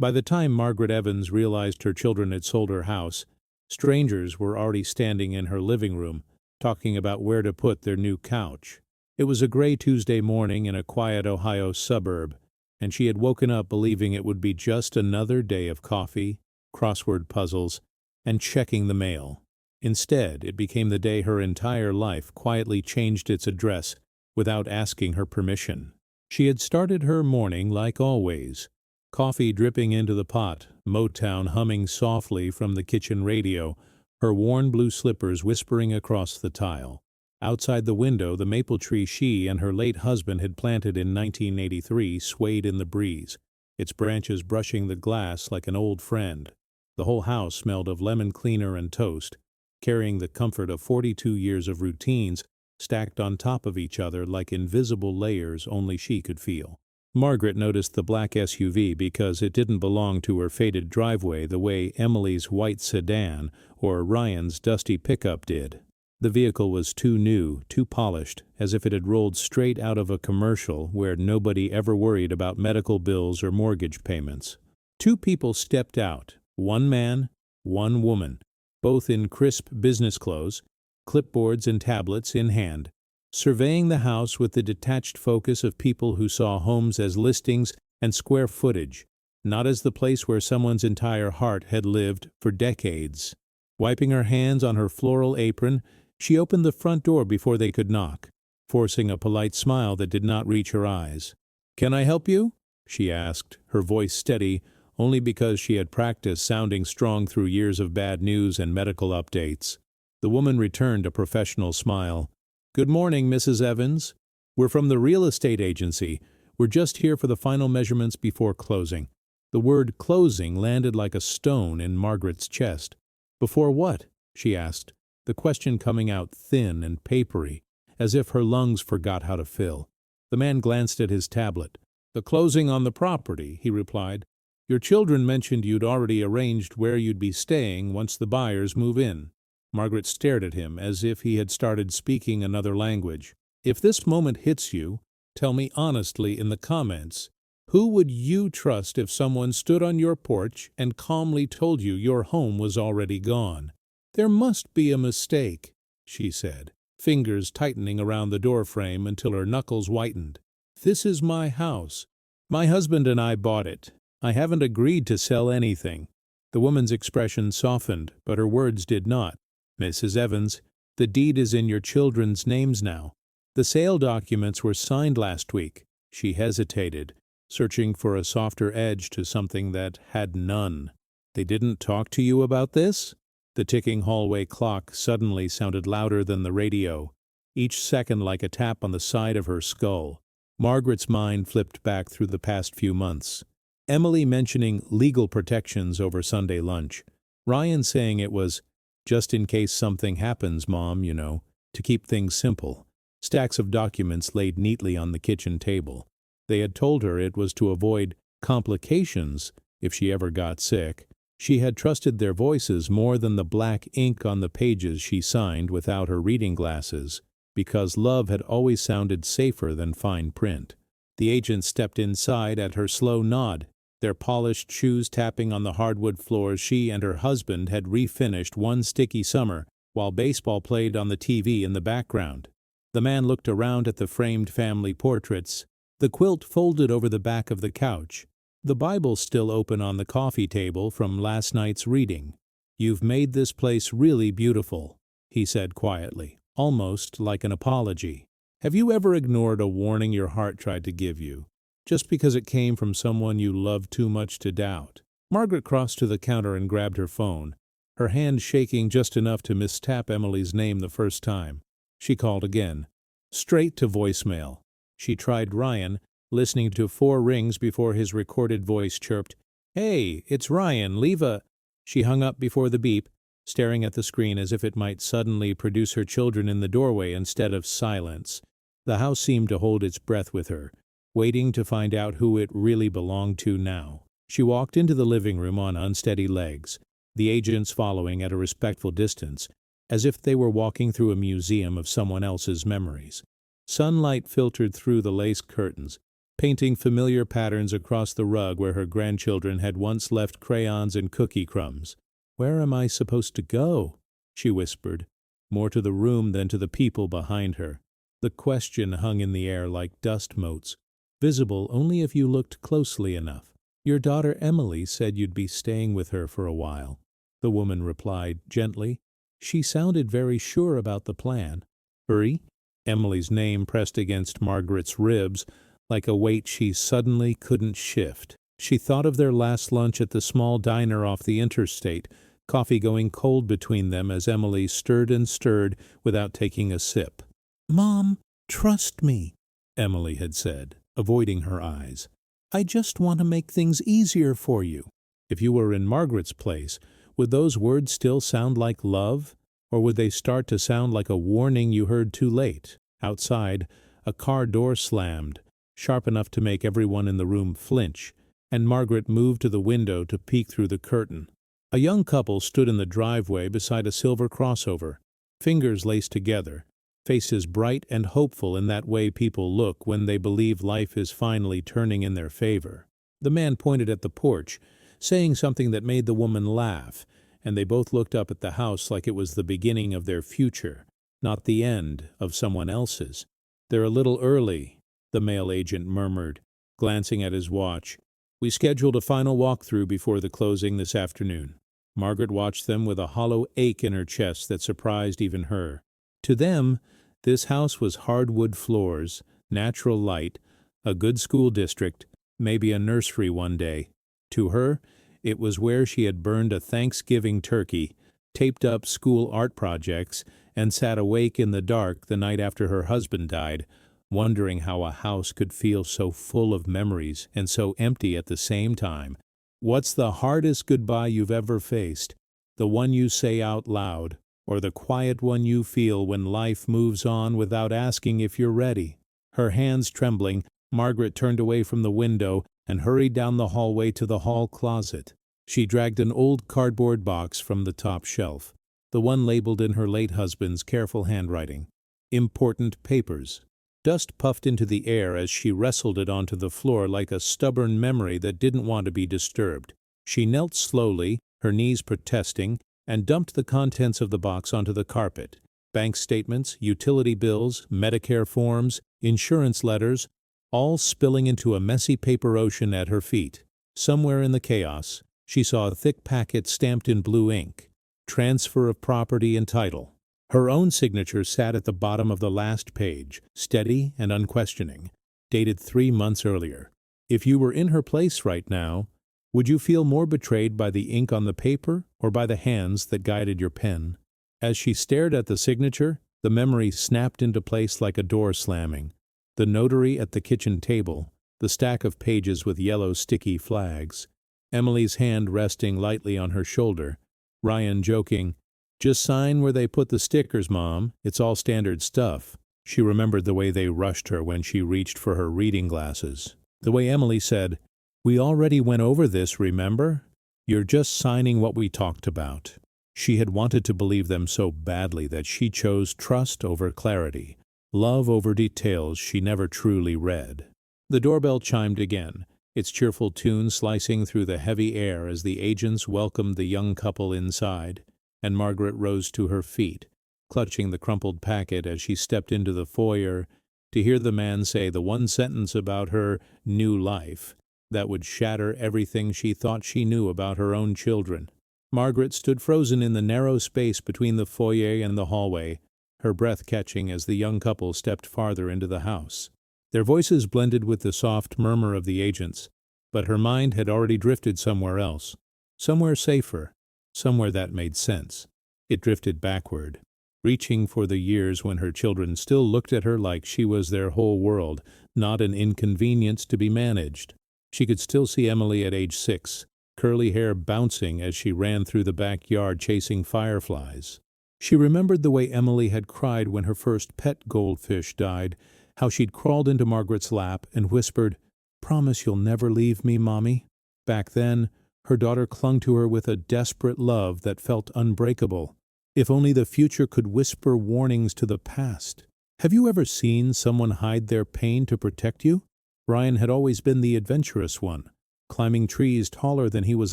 By the time Margaret Evans realized her children had sold her house, strangers were already standing in her living room, talking about where to put their new couch. It was a gray Tuesday morning in a quiet Ohio suburb, and she had woken up believing it would be just another day of coffee, crossword puzzles, and checking the mail. Instead, it became the day her entire life quietly changed its address without asking her permission. She had started her morning like always, coffee dripping into the pot, Motown humming softly from the kitchen radio, her worn blue slippers whispering across the tile. Outside the window, the maple tree she and her late husband had planted in 1983 swayed in the breeze, its branches brushing the glass like an old friend. The whole house smelled of lemon cleaner and toast, carrying the comfort of 42 years of routines stacked on top of each other like invisible layers only she could feel. Margaret noticed the black SUV because it didn't belong to her faded driveway the way Emily's white sedan or Ryan's dusty pickup did. The vehicle was too new, too polished, as if it had rolled straight out of a commercial where nobody ever worried about medical bills or mortgage payments. Two people stepped out, one man, one woman, both in crisp business clothes, clipboards and tablets in hand, surveying the house with the detached focus of people who saw homes as listings and square footage, not as the place where someone's entire heart had lived for decades. Wiping her hands on her floral apron, she opened the front door before they could knock, forcing a polite smile that did not reach her eyes. "Can I help you?" she asked, her voice steady, only because she had practiced sounding strong through years of bad news and medical updates. The woman returned a professional smile. "Good morning, Mrs. Evans. We're from the real estate agency. We're just here for the final measurements before closing." The word closing landed like a stone in Margaret's chest. "Before what?" she asked, the question coming out thin and papery, as if her lungs forgot how to fill. The man glanced at his tablet. "The closing on the property," he replied. "Your children mentioned you'd already arranged where you'd be staying once the buyers move in." Margaret stared at him as if he had started speaking another language. "If this moment hits you, tell me honestly in the comments, who would you trust if someone stood on your porch and calmly told you your home was already gone?" "There must be a mistake," she said, fingers tightening around the doorframe until her knuckles whitened. "This is my house. My husband and I bought it. I haven't agreed to sell anything." The woman's expression softened, but her words did not. "Mrs. Evans, the deed is in your children's names now. The sale documents were signed last week." She hesitated, searching for a softer edge to something that had none. "They didn't talk to you about this?" The ticking hallway clock suddenly sounded louder than the radio, each second like a tap on the side of her skull. Margaret's mind flipped back through the past few months. Emily mentioning legal protections over Sunday lunch. Ryan saying it was, "Just in case something happens, Mom, you know," to keep things simple. Stacks of documents laid neatly on the kitchen table. They had told her it was to avoid complications if she ever got sick. She had trusted their voices more than the black ink on the pages she signed without her reading glasses, because love had always sounded safer than fine print. The agent stepped inside at her slow nod, their polished shoes tapping on the hardwood floors she and her husband had refinished one sticky summer while baseball played on the TV in the background. The man looked around at the framed family portraits, the quilt folded over the back of the couch, the Bible still open on the coffee table from last night's reading. "You've made this place really beautiful," he said quietly, almost like an apology. "Have you ever ignored a warning your heart tried to give you, just because it came from someone you loved too much to doubt?" Margaret crossed to the counter and grabbed her phone, her hand shaking just enough to mistap Emily's name the first time. She called again. Straight to voicemail. She tried Ryan, listening to 4 rings before his recorded voice chirped, "Hey, it's Ryan, leave a—" She hung up before the beep, staring at the screen as if it might suddenly produce her children in the doorway instead of silence. The house seemed to hold its breath with her, waiting to find out who it really belonged to now. She walked into the living room on unsteady legs, the agents following at a respectful distance, as if they were walking through a museum of someone else's memories. Sunlight filtered through the lace curtains, painting familiar patterns across the rug where her grandchildren had once left crayons and cookie crumbs. "Where am I supposed to go?" she whispered, more to the room than to the people behind her. The question hung in the air like dust motes, visible only if you looked closely enough. "Your daughter Emily said you'd be staying with her for a while," the woman replied gently. "She sounded very sure about the plan." "Hurry?" Emily's name pressed against Margaret's ribs like a weight she suddenly couldn't shift. She thought of their last lunch at the small diner off the interstate, coffee going cold between them as Emily stirred and stirred without taking a sip. "Mom, trust me," Emily had said, avoiding her eyes. "I just want to make things easier for you." If you were in Margaret's place, would those words still sound like love, or would they start to sound like a warning you heard too late? Outside, a car door slammed, sharp enough to make everyone in the room flinch, and Margaret moved to the window to peek through the curtain. A young couple stood in the driveway beside a silver crossover, fingers laced together, faces bright and hopeful in that way people look when they believe life is finally turning in their favor. The man pointed at the porch, saying something that made the woman laugh, and they both looked up at the house like it was the beginning of their future, not the end of someone else's. "They're a little early," the mail agent murmured, glancing at his watch. "We scheduled a final walkthrough before the closing this afternoon." Margaret watched them with a hollow ache in her chest that surprised even her. To them, this house was hardwood floors, natural light, a good school district, maybe a nursery one day. To her, it was where she had burned a Thanksgiving turkey, taped up school art projects, and sat awake in the dark the night after her husband died, wondering how a house could feel so full of memories and so empty at the same time. What's the hardest goodbye you've ever faced? The one you say out loud, or the quiet one you feel when life moves on without asking if you're ready? Her hands trembling, Margaret turned away from the window and hurried down the hallway to the hall closet. She dragged an old cardboard box from the top shelf, the one labeled in her late husband's careful handwriting. "Important papers." Dust puffed into the air as she wrestled it onto the floor like a stubborn memory that didn't want to be disturbed. She knelt slowly, her knees protesting, and dumped the contents of the box onto the carpet. Bank statements, utility bills, Medicare forms, insurance letters, all spilling into a messy paper ocean at her feet. Somewhere in the chaos, she saw a thick packet stamped in blue ink. Transfer of property and title. Her own signature sat at the bottom of the last page, steady and unquestioning, dated 3 months earlier. If you were in her place right now, would you feel more betrayed by the ink on the paper or by the hands that guided your pen? As she stared at the signature, the memory snapped into place like a door slamming. The notary at the kitchen table, the stack of pages with yellow sticky flags, Emily's hand resting lightly on her shoulder, Ryan joking, "Just sign where they put the stickers, Mom. It's all standard stuff." She remembered the way they rushed her when she reached for her reading glasses. The way Emily said, "We already went over this, remember? You're just signing what we talked about." She had wanted to believe them so badly that she chose trust over clarity, love over details she never truly read. The doorbell chimed again, its cheerful tune slicing through the heavy air as the agents welcomed the young couple inside, and Margaret rose to her feet, clutching the crumpled packet as she stepped into the foyer to hear the man say the one sentence about her new life that would shatter everything she thought she knew about her own children. Margaret stood frozen in the narrow space between the foyer and the hallway, her breath catching as the young couple stepped farther into the house. Their voices blended with the soft murmur of the agents, but her mind had already drifted somewhere else, somewhere safer, somewhere that made sense. It drifted backward, reaching for the years when her children still looked at her like she was their whole world, not an inconvenience to be managed. She could still see Emily at age 6, curly hair bouncing as she ran through the backyard chasing fireflies. She remembered the way Emily had cried when her first pet goldfish died, how she'd crawled into Margaret's lap and whispered, "Promise you'll never leave me, Mommy." Back then, her daughter clung to her with a desperate love that felt unbreakable. If only the future could whisper warnings to the past. Have you ever seen someone hide their pain to protect you? Ryan had always been the adventurous one, climbing trees taller than he was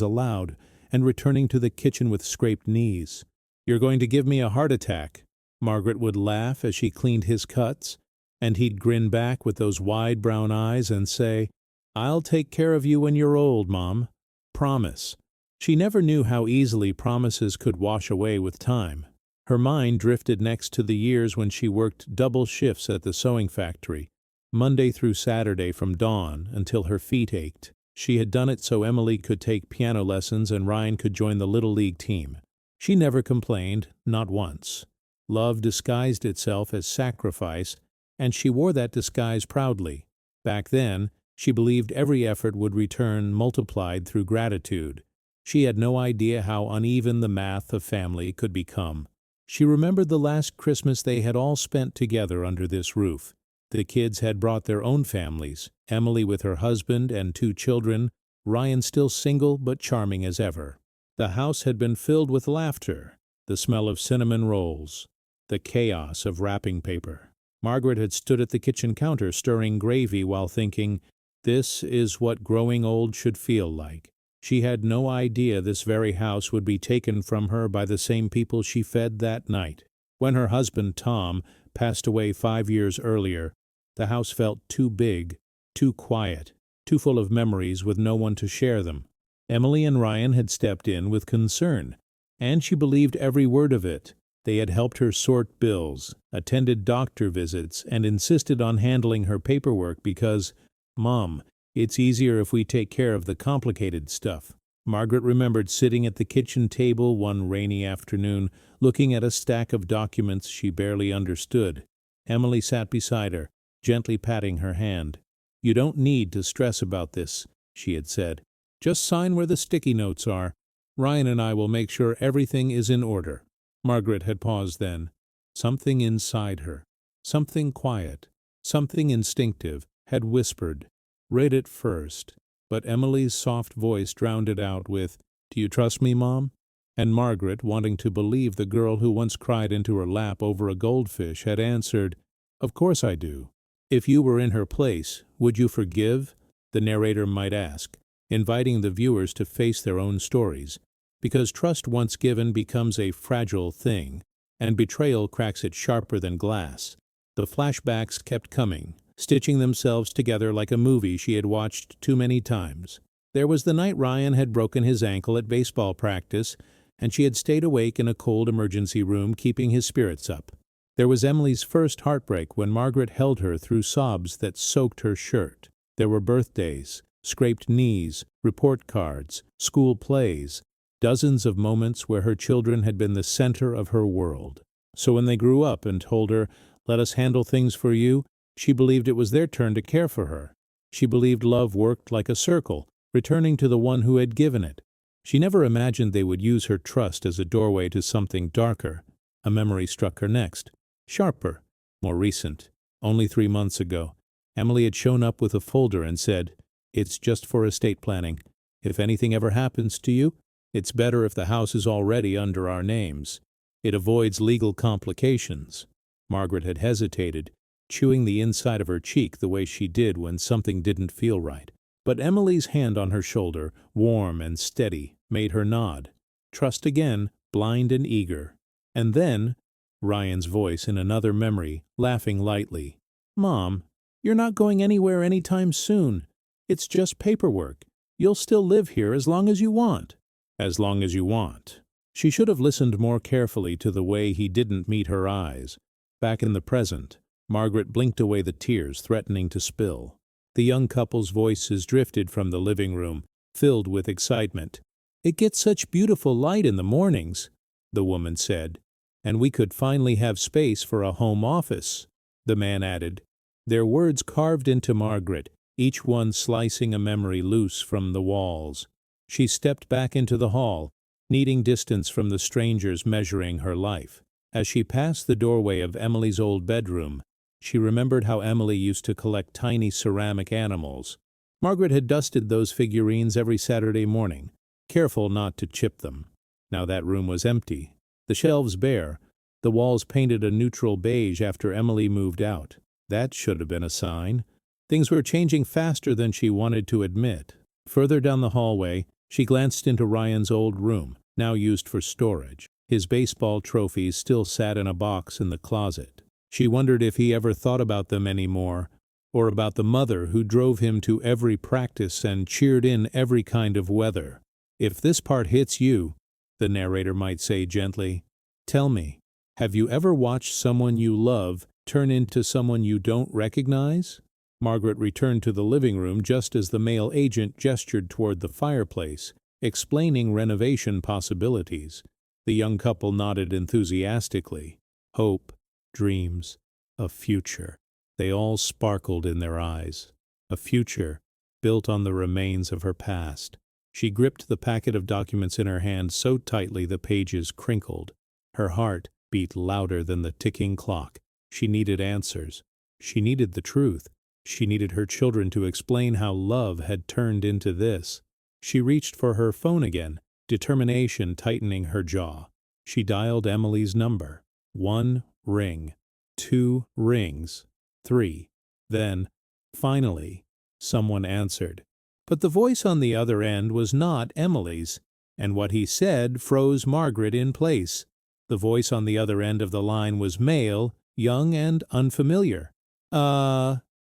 allowed and returning to the kitchen with scraped knees. "You're going to give me a heart attack," Margaret would laugh as she cleaned his cuts, and he'd grin back with those wide brown eyes and say, "I'll take care of you when you're old, Mom. Promise." She never knew how easily promises could wash away with time. Her mind drifted next to the years when she worked double shifts at the sewing factory, Monday through Saturday from dawn until her feet ached. She had done it so Emily could take piano lessons and Ryan could join the Little League team. She never complained, not once. Love disguised itself as sacrifice, and she wore that disguise proudly. Back then, she believed every effort would return multiplied through gratitude. She had no idea how uneven the math of family could become. She remembered the last Christmas they had all spent together under this roof. The kids had brought their own families, Emily with her husband and 2 children, Ryan still single but charming as ever. The house had been filled with laughter, the smell of cinnamon rolls, the chaos of wrapping paper. Margaret had stood at the kitchen counter stirring gravy while thinking, "This is what growing old should feel like." She had no idea this very house would be taken from her by the same people she fed that night. When her husband, Tom, passed away 5 years earlier, the house felt too big, too quiet, too full of memories with no one to share them. Emily and Ryan had stepped in with concern, and she believed every word of it. They had helped her sort bills, attended doctor visits, and insisted on handling her paperwork because, "Mom, it's easier if we take care of the complicated stuff." Margaret remembered sitting at the kitchen table one rainy afternoon, looking at a stack of documents she barely understood. Emily sat beside her, gently patting her hand. "You don't need to stress about this," she had said. "Just sign where the sticky notes are. Ryan and I will make sure everything is in order." Margaret had paused then. Something inside her, something quiet, something instinctive, had whispered, "Read it first." But Emily's soft voice drowned it out with, "Do you trust me, Mom?" And Margaret, wanting to believe the girl who once cried into her lap over a goldfish, had answered, "Of course I do." If you were in her place, would you forgive? The narrator might ask, inviting the viewers to face their own stories, because trust once given becomes a fragile thing, and betrayal cracks it sharper than glass. The flashbacks kept coming, stitching themselves together like a movie she had watched too many times. There was the night Ryan had broken his ankle at baseball practice, and she had stayed awake in a cold emergency room keeping his spirits up. There was Emily's first heartbreak when Margaret held her through sobs that soaked her shirt. There were birthdays, scraped knees, report cards, school plays, dozens of moments where her children had been the center of her world. So when they grew up and told her, "Let us handle things for you," she believed it was their turn to care for her. She believed love worked like a circle, returning to the one who had given it. She never imagined they would use her trust as a doorway to something darker. A memory struck her next. Sharper, more recent. Only 3 months ago, Emily had shown up with a folder and said, "It's just for estate planning. If anything ever happens to you, it's better if the house is already under our names. It avoids legal complications." Margaret had hesitated, chewing the inside of her cheek the way she did when something didn't feel right. But Emily's hand on her shoulder, warm and steady, made her nod. Trust again, blind and eager. And then, Ryan's voice in another memory, laughing lightly. "Mom, you're not going anywhere anytime soon. It's just paperwork. You'll still live here as long as you want." As long as you want. She should have listened more carefully to the way he didn't meet her eyes. Back in the present, Margaret blinked away the tears threatening to spill. The young couple's voices drifted from the living room, filled with excitement. "It gets such beautiful light in the mornings," the woman said. "And we could finally have space for a home office," the man added. Their words carved into Margaret, each one slicing a memory loose from the walls. She stepped back into the hall, needing distance from the strangers measuring her life. As she passed the doorway of Emily's old bedroom, she remembered how Emily used to collect tiny ceramic animals. Margaret had dusted those figurines every Saturday morning, careful not to chip them. Now that room was empty, the shelves bare, the walls painted a neutral beige after Emily moved out. That should have been a sign. Things were changing faster than she wanted to admit. Further down the hallway, she glanced into Ryan's old room, now used for storage. His baseball trophies still sat in a box in the closet. She wondered if he ever thought about them anymore, or about the mother who drove him to every practice and cheered in every kind of weather. "If this part hits you," the narrator might say gently, "tell me, have you ever watched someone you love turn into someone you don't recognize?" Margaret returned to the living room just as the male agent gestured toward the fireplace, explaining renovation possibilities. The young couple nodded enthusiastically. Hope, dreams, a future. They all sparkled in their eyes. A future built on the remains of her past. She gripped the packet of documents in her hand so tightly the pages crinkled. Her heart beat louder than the ticking clock. She needed answers. She needed the truth. She needed her children to explain how love had turned into this. She reached for her phone again, determination tightening her jaw. She dialed Emily's number. 1 ring, 2 rings, 3. Then, finally, someone answered. But the voice on the other end was not Emily's, and what he said froze Margaret in place. The voice on the other end of the line was male, young and unfamiliar.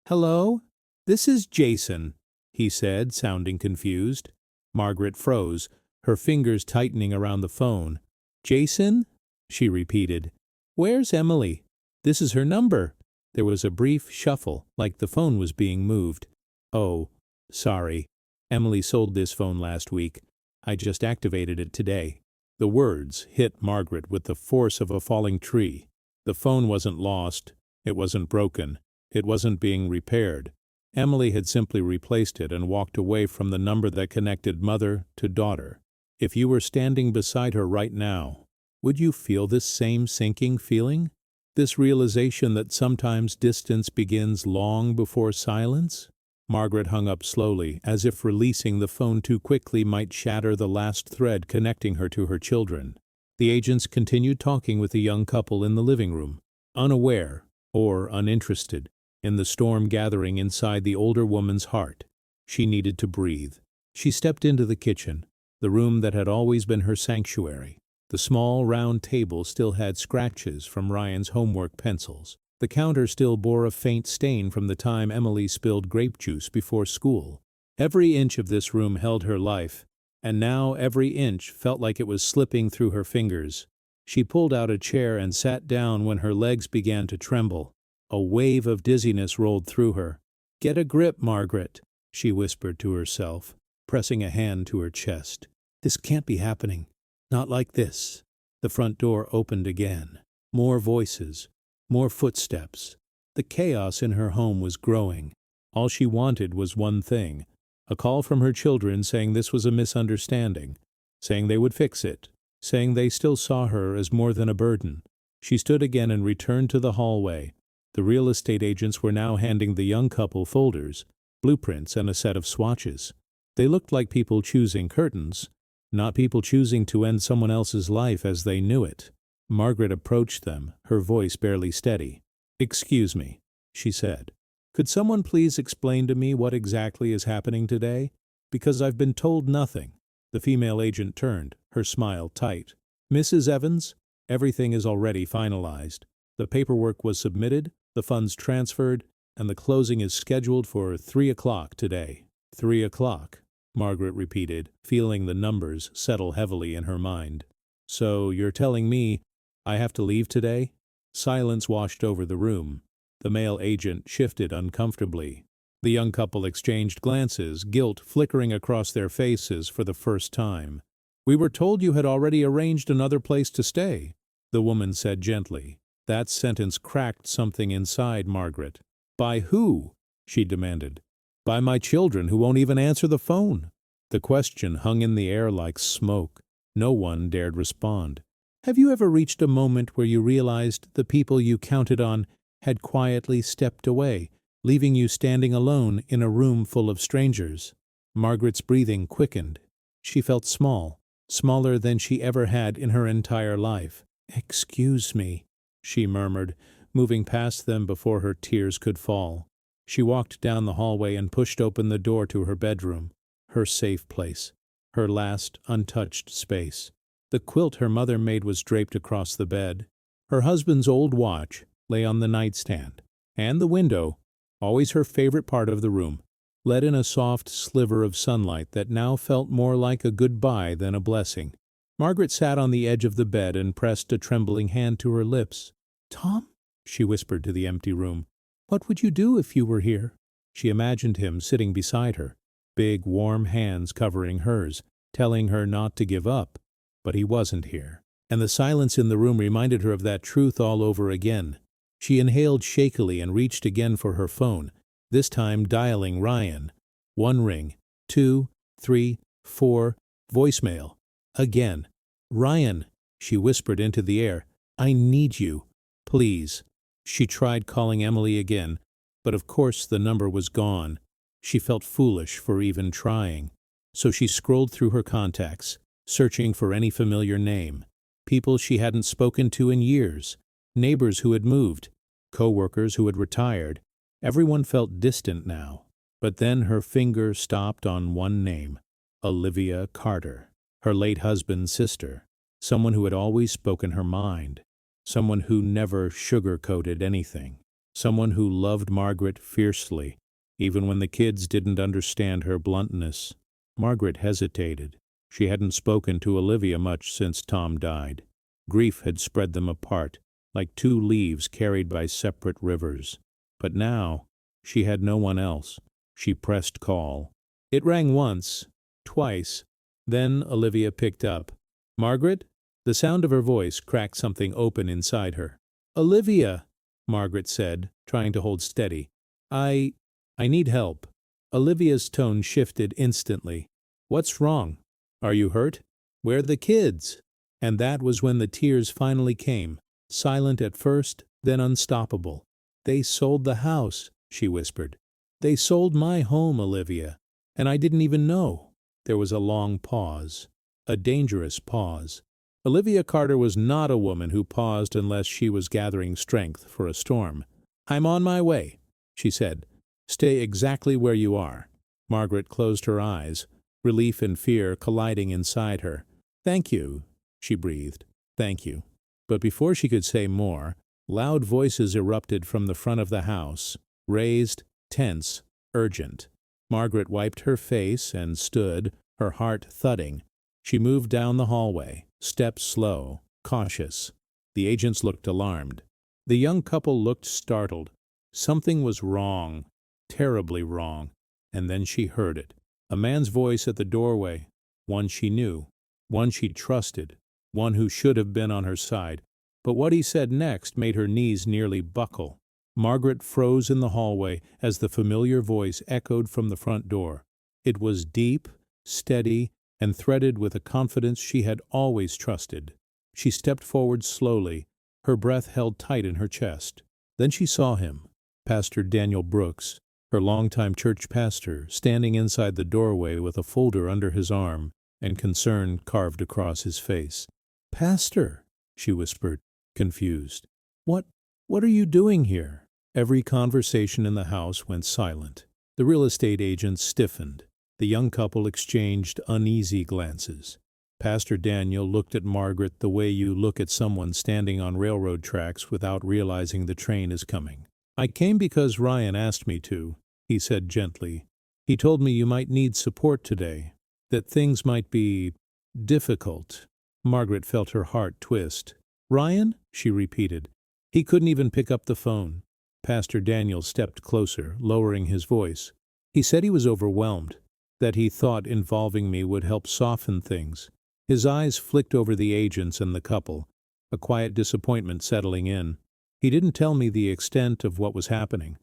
Hello? This is Jason," he said, sounding confused. Margaret froze, her fingers tightening around the phone. "Jason?" she repeated. "Where's Emily? This is her number." There was a brief shuffle, like the phone was being moved. "Oh, sorry. Emily sold this phone last week. I just activated it today." The words hit Margaret with the force of a falling tree. The phone wasn't lost. It wasn't broken. It wasn't being repaired. Emily had simply replaced it and walked away from the number that connected mother to daughter. If you were standing beside her right now, would you feel this same sinking feeling? This realization that sometimes distance begins long before silence? Margaret hung up slowly, as if releasing the phone too quickly might shatter the last thread connecting her to her children. The agents continued talking with the young couple in the living room, unaware or uninterested in the storm gathering inside the older woman's heart. She needed to breathe. She stepped into the kitchen, the room that had always been her sanctuary. The small, round table still had scratches from Ryan's homework pencils. The counter still bore a faint stain from the time Emily spilled grape juice before school. Every inch of this room held her life, and now every inch felt like it was slipping through her fingers. She pulled out a chair and sat down when her legs began to tremble. A wave of dizziness rolled through her. "Get a grip, Margaret," she whispered to herself, pressing a hand to her chest. "This can't be happening. Not like this." The front door opened again. More voices, more footsteps. The chaos in her home was growing. All she wanted was one thing: a call from her children saying this was a misunderstanding, saying they would fix it, saying they still saw her as more than a burden. She stood again and returned to the hallway. The real estate agents were now handing the young couple folders, blueprints, and a set of swatches. They looked like people choosing curtains, not people choosing to end someone else's life as they knew it. Margaret approached them, her voice barely steady. "Excuse me," she said. "Could someone please explain to me what exactly is happening today? Because I've been told nothing." The female agent turned, her smile tight. "Mrs. Evans, everything is already finalized. The paperwork was submitted, the funds transferred, and the closing is scheduled for 3 o'clock today." 3 o'clock, Margaret repeated, feeling the numbers settle heavily in her mind. "So you're telling me I have to leave today?" Silence washed over the room. The male agent shifted uncomfortably. The young couple exchanged glances, guilt flickering across their faces for the first time. "We were told you had already arranged another place to stay," the woman said gently. That sentence cracked something inside Margaret. "By who?" she demanded. "By my children who won't even answer the phone." The question hung in the air like smoke. No one dared respond. Have you ever reached a moment where you realized the people you counted on had quietly stepped away, leaving you standing alone in a room full of strangers? Margaret's breathing quickened. She felt small, smaller than she ever had in her entire life. "Excuse me," she murmured, moving past them before her tears could fall. She walked down the hallway and pushed open the door to her bedroom, her safe place, her last untouched space. The quilt her mother made was draped across the bed. Her husband's old watch lay on the nightstand, and the window, always her favorite part of the room, let in a soft sliver of sunlight that now felt more like a goodbye than a blessing. Margaret sat on the edge of the bed and pressed a trembling hand to her lips. "Tom," she whispered to the empty room, "what would you do if you were here?" She imagined him sitting beside her, big warm hands covering hers, telling her not to give up. But he wasn't here, and the silence in the room reminded her of that truth all over again. She inhaled shakily and reached again for her phone, this time dialing Ryan. 1 ring, 2, 3, 4, voicemail. Again. "Ryan," she whispered into the air, "I need you. Please." She tried calling Emily again, but of course the number was gone. She felt foolish for even trying. So she scrolled through her contacts, searching for any familiar name. People she hadn't spoken to in years, neighbors who had moved, co-workers who had retired. Everyone felt distant now. But then her finger stopped on one name, Olivia Carter, her late husband's sister, someone who had always spoken her mind, someone who never sugar-coated anything, someone who loved Margaret fiercely, even when the kids didn't understand her bluntness. Margaret hesitated. She hadn't spoken to Olivia much since Tom died. Grief had spread them apart, like two leaves carried by separate rivers. But now, she had no one else. She pressed call. It rang once, twice. Then Olivia picked up. "Margaret?" The sound of her voice cracked something open inside her. "Olivia," Margaret said, trying to hold steady. I need help." Olivia's tone shifted instantly. "What's wrong? Are you hurt? Where are the kids?" And that was when the tears finally came, silent at first, then unstoppable. "They sold the house," she whispered. "They sold my home, Olivia, and I didn't even know." There was a long pause, a dangerous pause. Olivia Carter was not a woman who paused unless she was gathering strength for a storm. "I'm on my way," she said. "Stay exactly where you are." Margaret closed her eyes, relief and fear colliding inside her. "Thank you," she breathed. "Thank you." But before she could say more, loud voices erupted from the front of the house, raised, tense, urgent. Margaret wiped her face and stood, her heart thudding. She moved down the hallway, steps slow, cautious. The agents looked alarmed. The young couple looked startled. Something was wrong, terribly wrong. And then she heard it. A man's voice at the doorway, one she knew, one she trusted, one who should have been on her side. But what he said next made her knees nearly buckle. Margaret froze in the hallway as the familiar voice echoed from the front door. It was deep, steady, and threaded with a confidence she had always trusted. She stepped forward slowly, her breath held tight in her chest. Then she saw him, Pastor Daniel Brooks, her longtime church pastor, standing inside the doorway with a folder under his arm and concern carved across his face. "Pastor," she whispered, confused. What are you doing here?" Every conversation in the house went silent. The real estate agents stiffened. The young couple exchanged uneasy glances. Pastor Daniel looked at Margaret the way you look at someone standing on railroad tracks without realizing the train is coming. "I came because Ryan asked me to," he said gently. "He told me you might need support today, that things might be difficult." Margaret felt her heart twist. "Ryan?" she repeated. He couldn't even pick up the phone. Pastor Daniel stepped closer, lowering his voice. "He said he was overwhelmed, that he thought involving me would help soften things." His eyes flicked over the agents and the couple, a quiet disappointment settling in. "He didn't tell me the extent of what was happening."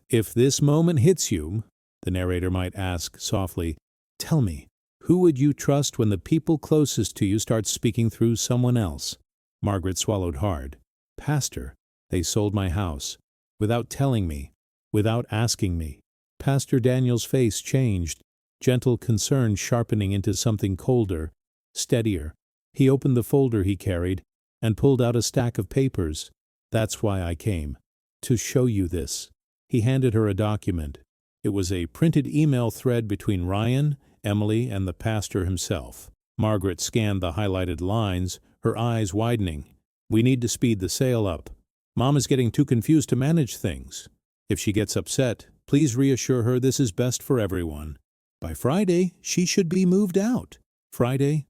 "If this moment hits you," the narrator might ask softly, "tell me, who would you trust when the people closest to you start speaking through someone else?" Margaret swallowed hard. "Pastor, they sold my house, without telling me, without asking me." Pastor Daniel's face changed, gentle concern sharpening into something colder, steadier. He opened the folder he carried and pulled out a stack of papers. "That's why I came. To show you this." He handed her a document. It was a printed email thread between Ryan, Emily, and the pastor himself. Margaret scanned the highlighted lines, her eyes widening. "We need to speed the sale up. Mom is getting too confused to manage things. If she gets upset, please reassure her this is best for everyone. By Friday, she should be moved out." Friday.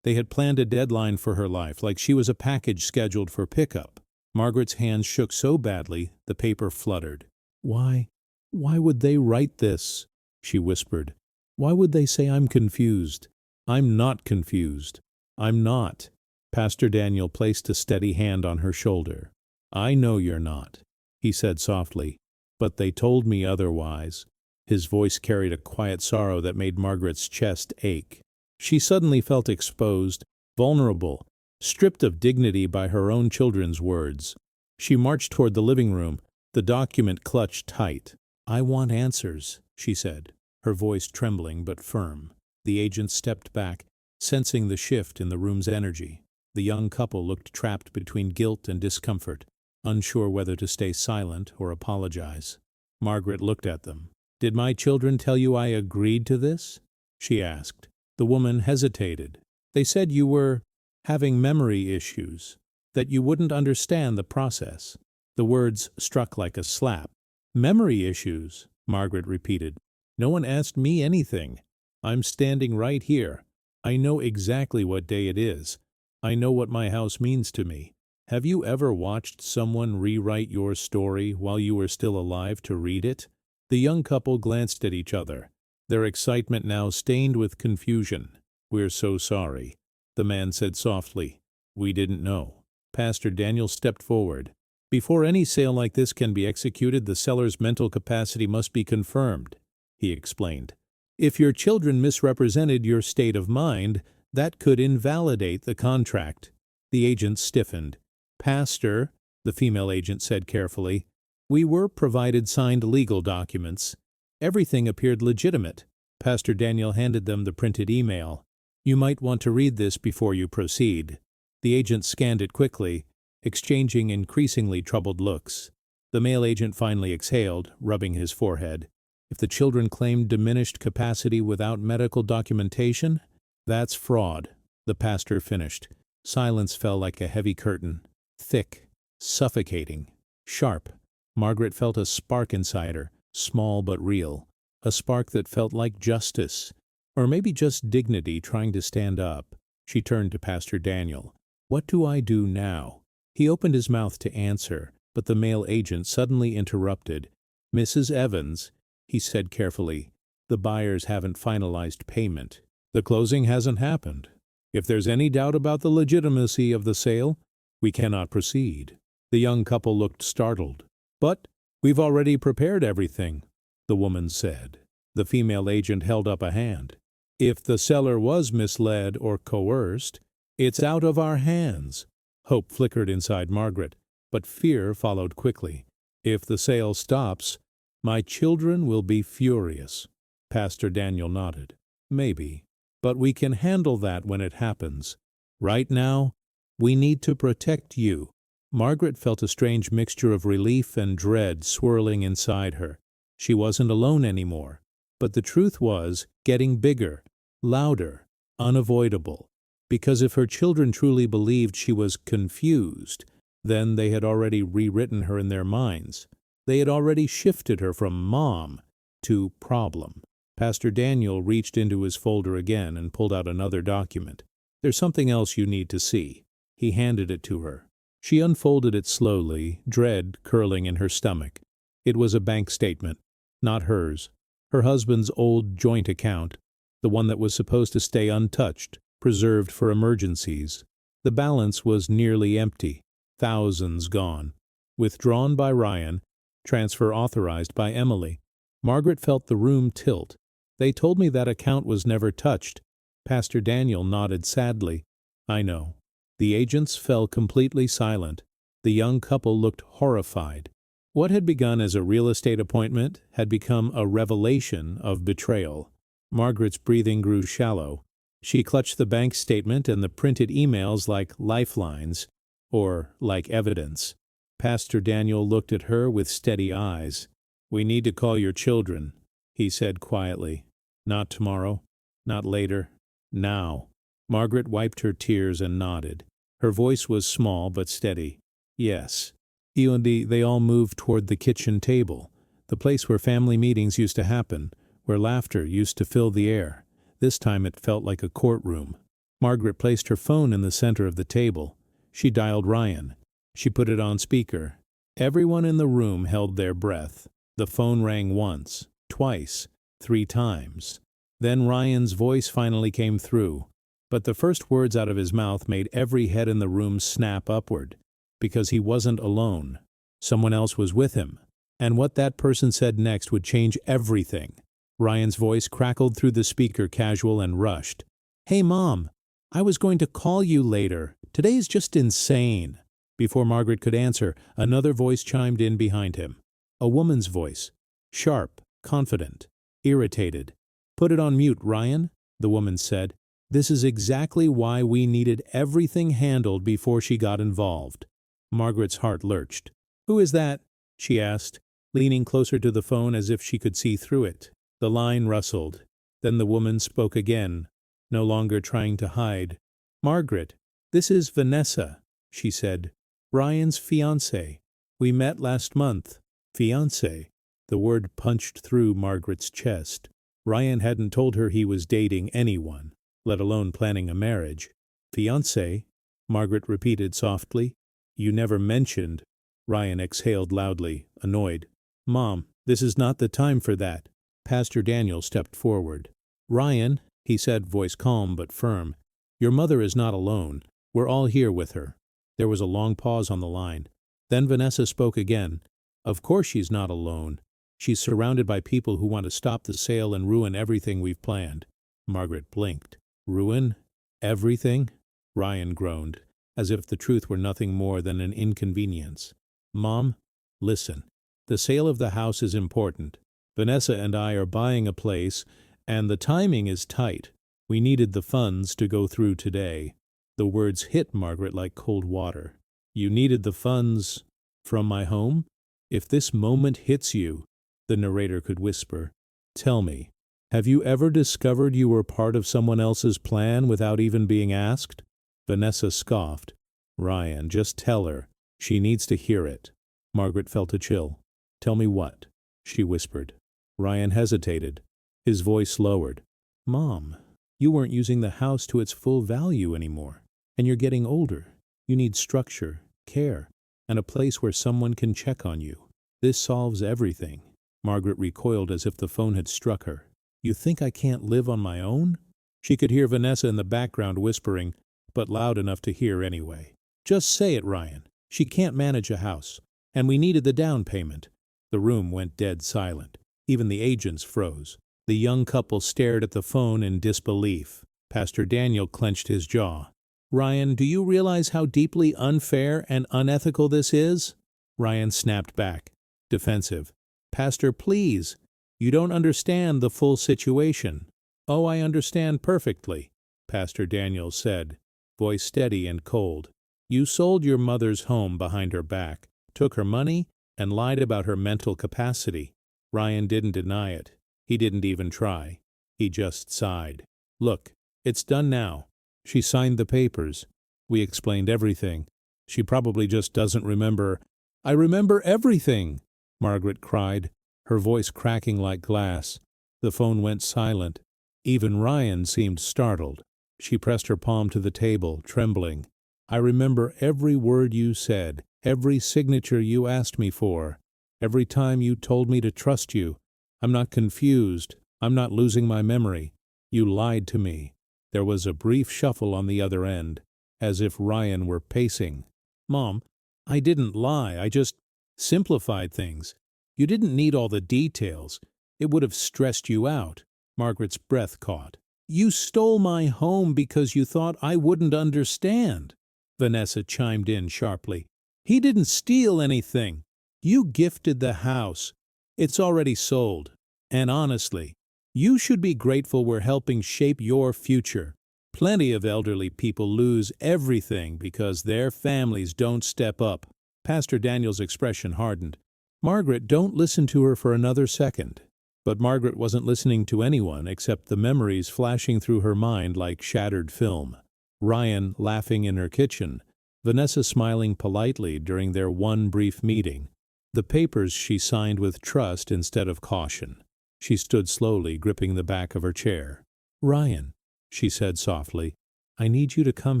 They had planned a deadline for her life, like she was a package scheduled for pickup. Margaret's hands shook so badly, the paper fluttered. Why would they write this?" she whispered. "Why would they say I'm confused? I'm not confused. I'm not." Pastor Daniel placed a steady hand on her shoulder. "I know you're not," he said softly, "but they told me otherwise." His voice carried a quiet sorrow that made Margaret's chest ache. She suddenly felt exposed, vulnerable, stripped of dignity by her own children's words. She marched toward the living room, the document clutched tight. "I want answers," she said, her voice trembling but firm. The agent stepped back, sensing the shift in the room's energy. The young couple looked trapped between guilt and discomfort, unsure whether to stay silent or apologize. Margaret looked at them. "Did my children tell you I agreed to this?" she asked. The woman hesitated. "They said you were having memory issues, that you wouldn't understand the process." The words struck like a slap. "Memory issues," Margaret repeated. "No one asked me anything. I'm standing right here. I know exactly what day it is. I know what my house means to me. Have you ever watched someone rewrite your story while you were still alive to read it?" The young couple glanced at each other, their excitement now stained with confusion. "We're so sorry," the man said softly. "We didn't know." Pastor Daniel stepped forward. "Before any sale like this can be executed, the seller's mental capacity must be confirmed," he explained. "If your children misrepresented your state of mind, that could invalidate the contract." The agent stiffened. "Pastor," the female agent said carefully, "we were provided signed legal documents. Everything appeared legitimate." Pastor Daniel handed them the printed email. "You might want to read this before you proceed." The agent scanned it quickly, exchanging increasingly troubled looks. The male agent finally exhaled, rubbing his forehead. "If the children claimed diminished capacity without medical documentation, that's fraud," the pastor finished. Silence fell like a heavy curtain, thick, suffocating, sharp. Margaret felt a spark inside her, small but real, a spark that felt like justice, or maybe just dignity trying to stand up. She turned to Pastor Daniel. "What do I do now?" He opened his mouth to answer, but the male agent suddenly interrupted. "Mrs. Evans," he said carefully, "the buyers haven't finalized payment. The closing hasn't happened. If there's any doubt about the legitimacy of the sale, we cannot proceed." The young couple looked startled. "But we've already prepared everything," the woman said. The female agent held up a hand. "If the seller was misled or coerced, it's out of our hands." Hope flickered inside Margaret, but fear followed quickly. "If the sale stops, my children will be furious." Pastor Daniel nodded. "Maybe. But we can handle that when it happens. Right now, we need to protect you." Margaret felt a strange mixture of relief and dread swirling inside her. She wasn't alone anymore. But the truth was getting bigger, louder, unavoidable. Because if her children truly believed she was confused, then they had already rewritten her in their minds. They had already shifted her from mom to problem. Pastor Daniel reached into his folder again and pulled out another document. "There's something else you need to see." He handed it to her. She unfolded it slowly, dread curling in her stomach. It was a bank statement, not hers. Her husband's old joint account, the one that was supposed to stay untouched, preserved for emergencies. The balance was nearly empty, thousands gone. Withdrawn by Ryan, transfer authorized by Emily. Margaret felt the room tilt. "They told me that account was never touched." Pastor Daniel nodded sadly. "I know." The agents fell completely silent. The young couple looked horrified. What had begun as a real estate appointment had become a revelation of betrayal. Margaret's breathing grew shallow. She clutched the bank statement and the printed emails like lifelines, or like evidence. Pastor Daniel looked at her with steady eyes. "We need to call your children," he said quietly. "Not tomorrow, not later, now." Margaret wiped her tears and nodded. Her voice was small but steady. "Yes." They all moved toward the kitchen table, the place where family meetings used to happen, where laughter used to fill the air. This time it felt like a courtroom. Margaret placed her phone in the center of the table. She dialed Ryan. She put it on speaker. Everyone in the room held their breath. The phone rang once, twice, 3 times. Then Ryan's voice finally came through. But the first words out of his mouth made every head in the room snap upward, because he wasn't alone. Someone else was with him. And what that person said next would change everything. Ryan's voice crackled through the speaker, casual and rushed. "Hey, Mom, I was going to call you later. Today's just insane." Before Margaret could answer, another voice chimed in behind him. A woman's voice. Sharp, confident, irritated. "Put it on mute, Ryan," the woman said. "This is exactly why we needed everything handled before she got involved." Margaret's heart lurched. "Who is that?" she asked, leaning closer to the phone as if she could see through it. The line rustled. Then the woman spoke again, no longer trying to hide. "Margaret, this is Vanessa," she said. "Ryan's fiancée. We met last month." Fiancé. The word punched through Margaret's chest. Ryan hadn't told her he was dating anyone, let alone planning a marriage. "Fiancé?" Margaret repeated softly. "You never mentioned." Ryan exhaled loudly, annoyed. "Mom, this is not the time for that." Pastor Daniel stepped forward. "Ryan," he said, voice calm but firm, "your mother is not alone. We're all here with her." There was a long pause on the line. Then Vanessa spoke again. "Of course she's not alone. She's surrounded by people who want to stop the sale and ruin everything we've planned." Margaret blinked. "Ruin? Everything?" Ryan groaned, as if the truth were nothing more than an inconvenience. "Mom, listen. The sale of the house is important. Vanessa and I are buying a place, and the timing is tight. We needed the funds to go through today." The words hit Margaret like cold water. "You needed the funds from my home? If this moment hits you," the narrator could whisper, "tell me, have you ever discovered you were part of someone else's plan without even being asked?" Vanessa scoffed. "Ryan, just tell her. She needs to hear it." Margaret felt a chill. "Tell me what?" she whispered. Ryan hesitated. His voice lowered. "Mom, you weren't using the house to its full value anymore. And you're getting older. You need structure, care, and a place where someone can check on you. This solves everything." Margaret recoiled as if the phone had struck her. "You think I can't live on my own?" She could hear Vanessa in the background whispering, but loud enough to hear anyway. "Just say it, Ryan. She can't manage a house. And we needed the down payment." The room went dead silent. Even the agents froze. The young couple stared at the phone in disbelief. Pastor Daniel clenched his jaw. "Ryan, do you realize how deeply unfair and unethical this is?" Ryan snapped back, defensive. "Pastor, please. You don't understand the full situation." "Oh, I understand perfectly," Pastor Daniel said, voice steady and cold. "You sold your mother's home behind her back, took her money, and lied about her mental capacity." Ryan didn't deny it. He didn't even try. He just sighed. "Look, it's done now. She signed the papers. We explained everything. She probably just doesn't remember." "I remember everything!" Margaret cried, her voice cracking like glass. The phone went silent. Even Ryan seemed startled. She pressed her palm to the table, trembling. "I remember every word you said, every signature you asked me for, every time you told me to trust you. I'm not confused. I'm not losing my memory. You lied to me." There was a brief shuffle on the other end, as if Ryan were pacing. "Mom, I didn't lie. I just simplified things. You didn't need all the details. It would have stressed you out." Margaret's breath caught. "You stole my home because you thought I wouldn't understand," Vanessa chimed in sharply. "He didn't steal anything. You gifted the house. It's already sold. And honestly, you should be grateful we're helping shape your future. Plenty of elderly people lose everything because their families don't step up." Pastor Daniel's expression hardened. Margaret, don't listen to her for another second. But Margaret wasn't listening to anyone except the memories flashing through her mind like shattered film. Ryan laughing in her kitchen, Vanessa smiling politely during their one brief meeting, the papers she signed with trust instead of caution. She stood slowly, gripping the back of her chair. "Ryan," she said softly, "I need you to come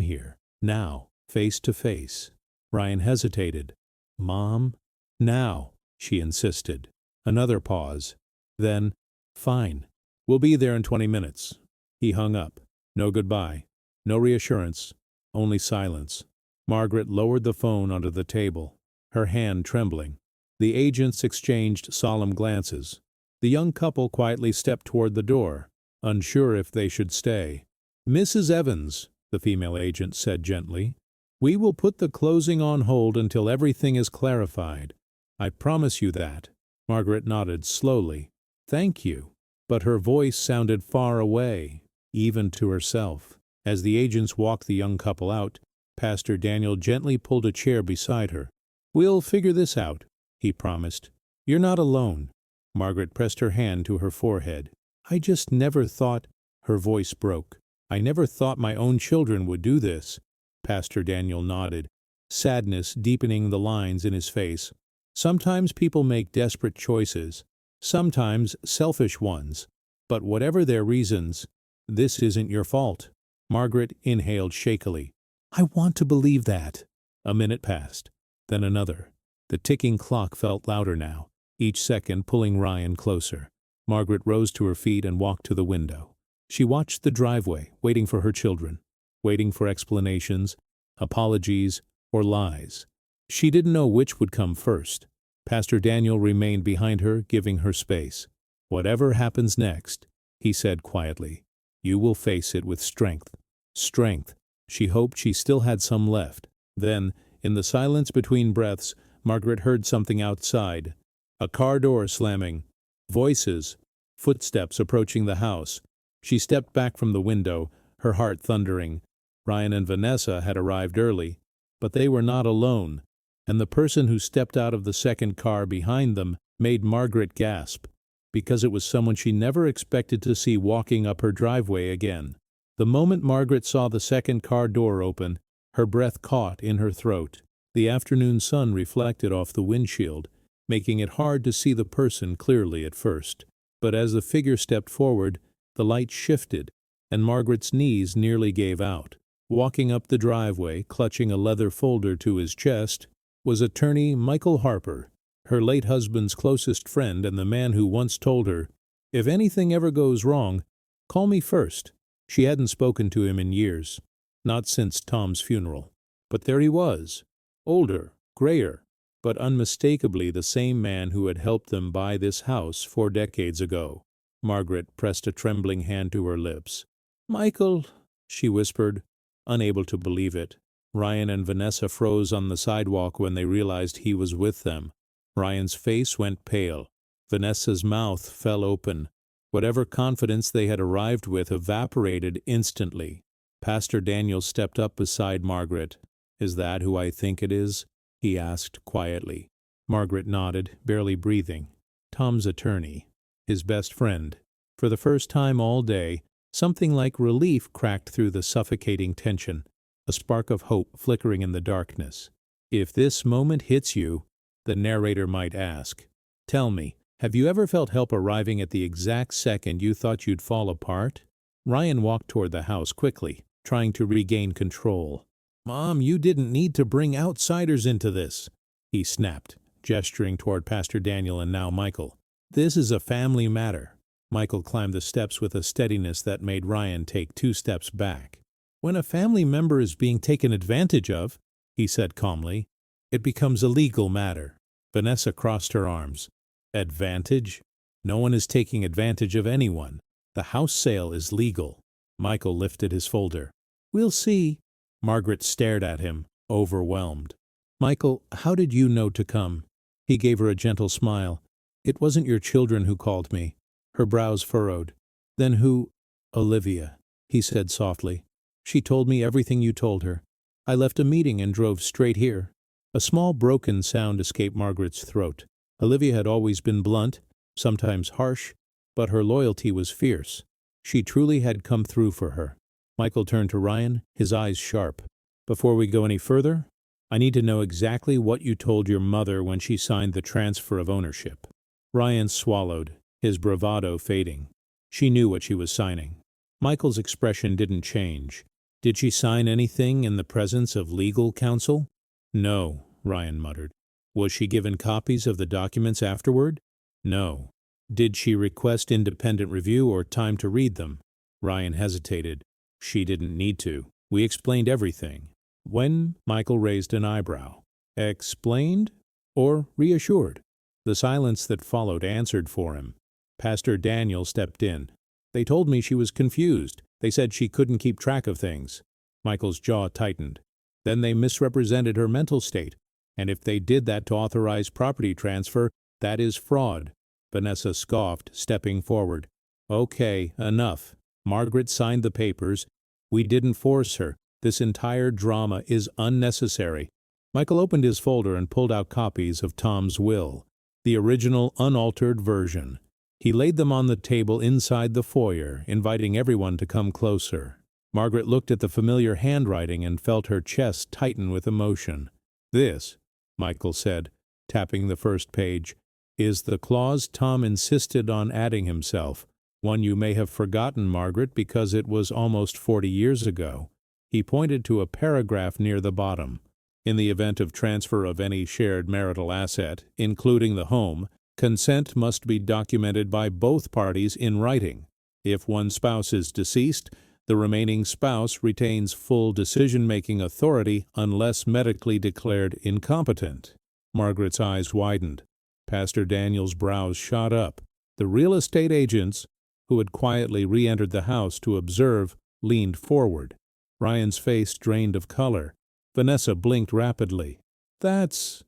here, now, face to face." Ryan hesitated. "Mom?" "Now," she insisted. Another pause. Then, "Fine. We'll be there in 20 minutes. He hung up. No goodbye. No reassurance. Only silence. Margaret lowered the phone onto the table, her hand trembling. The agents exchanged solemn glances. The young couple quietly stepped toward the door, unsure if they should stay. "Mrs. Evans," the female agent said gently, "we will put the closing on hold until everything is clarified. I promise you that." Margaret nodded slowly. "Thank you." But her voice sounded far away, even to herself. As the agents walked the young couple out, Pastor Daniel gently pulled a chair beside her. "We'll figure this out," he promised. "You're not alone." Margaret pressed her hand to her forehead. "I just never thought—" Her voice broke. "I never thought my own children would do this." Pastor Daniel nodded, sadness deepening the lines in his face. "Sometimes people make desperate choices, sometimes selfish ones. But whatever their reasons, this isn't your fault." Margaret inhaled shakily. "I want to believe that." A minute passed, then another. The ticking clock felt louder now, each second pulling Ryan closer. Margaret rose to her feet and walked to the window. She watched the driveway, waiting for her children, waiting for explanations, apologies, or lies. She didn't know which would come first. Pastor Daniel remained behind her, giving her space. "Whatever happens next," he said quietly, "you will face it with strength." Strength. She hoped she still had some left. Then, in the silence between breaths, Margaret heard something outside. A car door slamming. Voices. Footsteps approaching the house. She stepped back from the window, her heart thundering. Ryan and Vanessa had arrived early, but they were not alone, and the person who stepped out of the second car behind them made Margaret gasp, because it was someone she never expected to see walking up her driveway again. The moment Margaret saw the second car door open, her breath caught in her throat. The afternoon sun reflected off the windshield, making it hard to see the person clearly at first. But as the figure stepped forward, the light shifted, and Margaret's knees nearly gave out. Walking up the driveway, clutching a leather folder to his chest, was attorney Michael Harper, her late husband's closest friend and the man who once told her, "If anything ever goes wrong, call me first." She hadn't spoken to him in years, not since Tom's funeral. But there he was, older, grayer, but unmistakably the same man who had helped them buy this house 4 decades ago. Margaret pressed a trembling hand to her lips. "Michael," she whispered, unable to believe it. Ryan and Vanessa froze on the sidewalk when they realized he was with them. Ryan's face went pale. Vanessa's mouth fell open. Whatever confidence they had arrived with evaporated instantly. Pastor Daniel stepped up beside Margaret. "Is that who I think it is?" he asked quietly. Margaret nodded, barely breathing. Tom's attorney. His best friend. For the first time all day, something like relief cracked through the suffocating tension, a spark of hope flickering in the darkness. "If this moment hits you," the narrator might ask, "tell me, have you ever felt help arriving at the exact second you thought you'd fall apart?" Ryan walked toward the house quickly, trying to regain control. "Mom, you didn't need to bring outsiders into this," he snapped, gesturing toward Pastor Daniel and now Michael. "This is a family matter." Michael climbed the steps with a steadiness that made Ryan take 2 steps back. "When a family member is being taken advantage of," he said calmly, "it becomes a legal matter." Vanessa crossed her arms. "Advantage? No one is taking advantage of anyone. The house sale is legal." Michael lifted his folder. "We'll see." Margaret stared at him, overwhelmed. "Michael, how did you know to come?" He gave her a gentle smile. "It wasn't your children who called me." Her brows furrowed. "Then who—" "Olivia," he said softly. "She told me everything you told her. I left a meeting and drove straight here." A small broken sound escaped Margaret's throat. Olivia had always been blunt, sometimes harsh, but her loyalty was fierce. She truly had come through for her. Michael turned to Ryan, his eyes sharp. Before we go any further, I need to know exactly what you told your mother when she signed the transfer of ownership. Ryan swallowed, his bravado fading. She knew what she was signing. Michael's expression didn't change. Did she sign anything in the presence of legal counsel? No, Ryan muttered. Was she given copies of the documents afterward? No. Did she request independent review or time to read them? Ryan hesitated. She didn't need to. We explained everything. When? Michael raised an eyebrow. Explained? Or reassured? The silence that followed answered for him. Pastor Daniel stepped in. They told me she was confused. They said she couldn't keep track of things. Michael's jaw tightened. Then they misrepresented her mental state. And if they did that to authorize property transfer, that is fraud. Vanessa scoffed, stepping forward. Okay, enough. Margaret signed the papers. We didn't force her. This entire drama is unnecessary. Michael opened his folder and pulled out copies of Tom's will, the original unaltered version. He laid them on the table inside the foyer, inviting everyone to come closer. Margaret looked at the familiar handwriting and felt her chest tighten with emotion. This, Michael said, tapping the first page, is the clause Tom insisted on adding himself, one you may have forgotten, Margaret, because it was almost 40 years ago. He pointed to a paragraph near the bottom. In the event of transfer of any shared marital asset, including the home, consent must be documented by both parties in writing. If one spouse is deceased, the remaining spouse retains full decision-making authority unless medically declared incompetent. Margaret's eyes widened. Pastor Daniel's brows shot up. The real estate agents, who had quietly re-entered the house to observe, leaned forward. Ryan's face drained of color. Vanessa blinked rapidly. That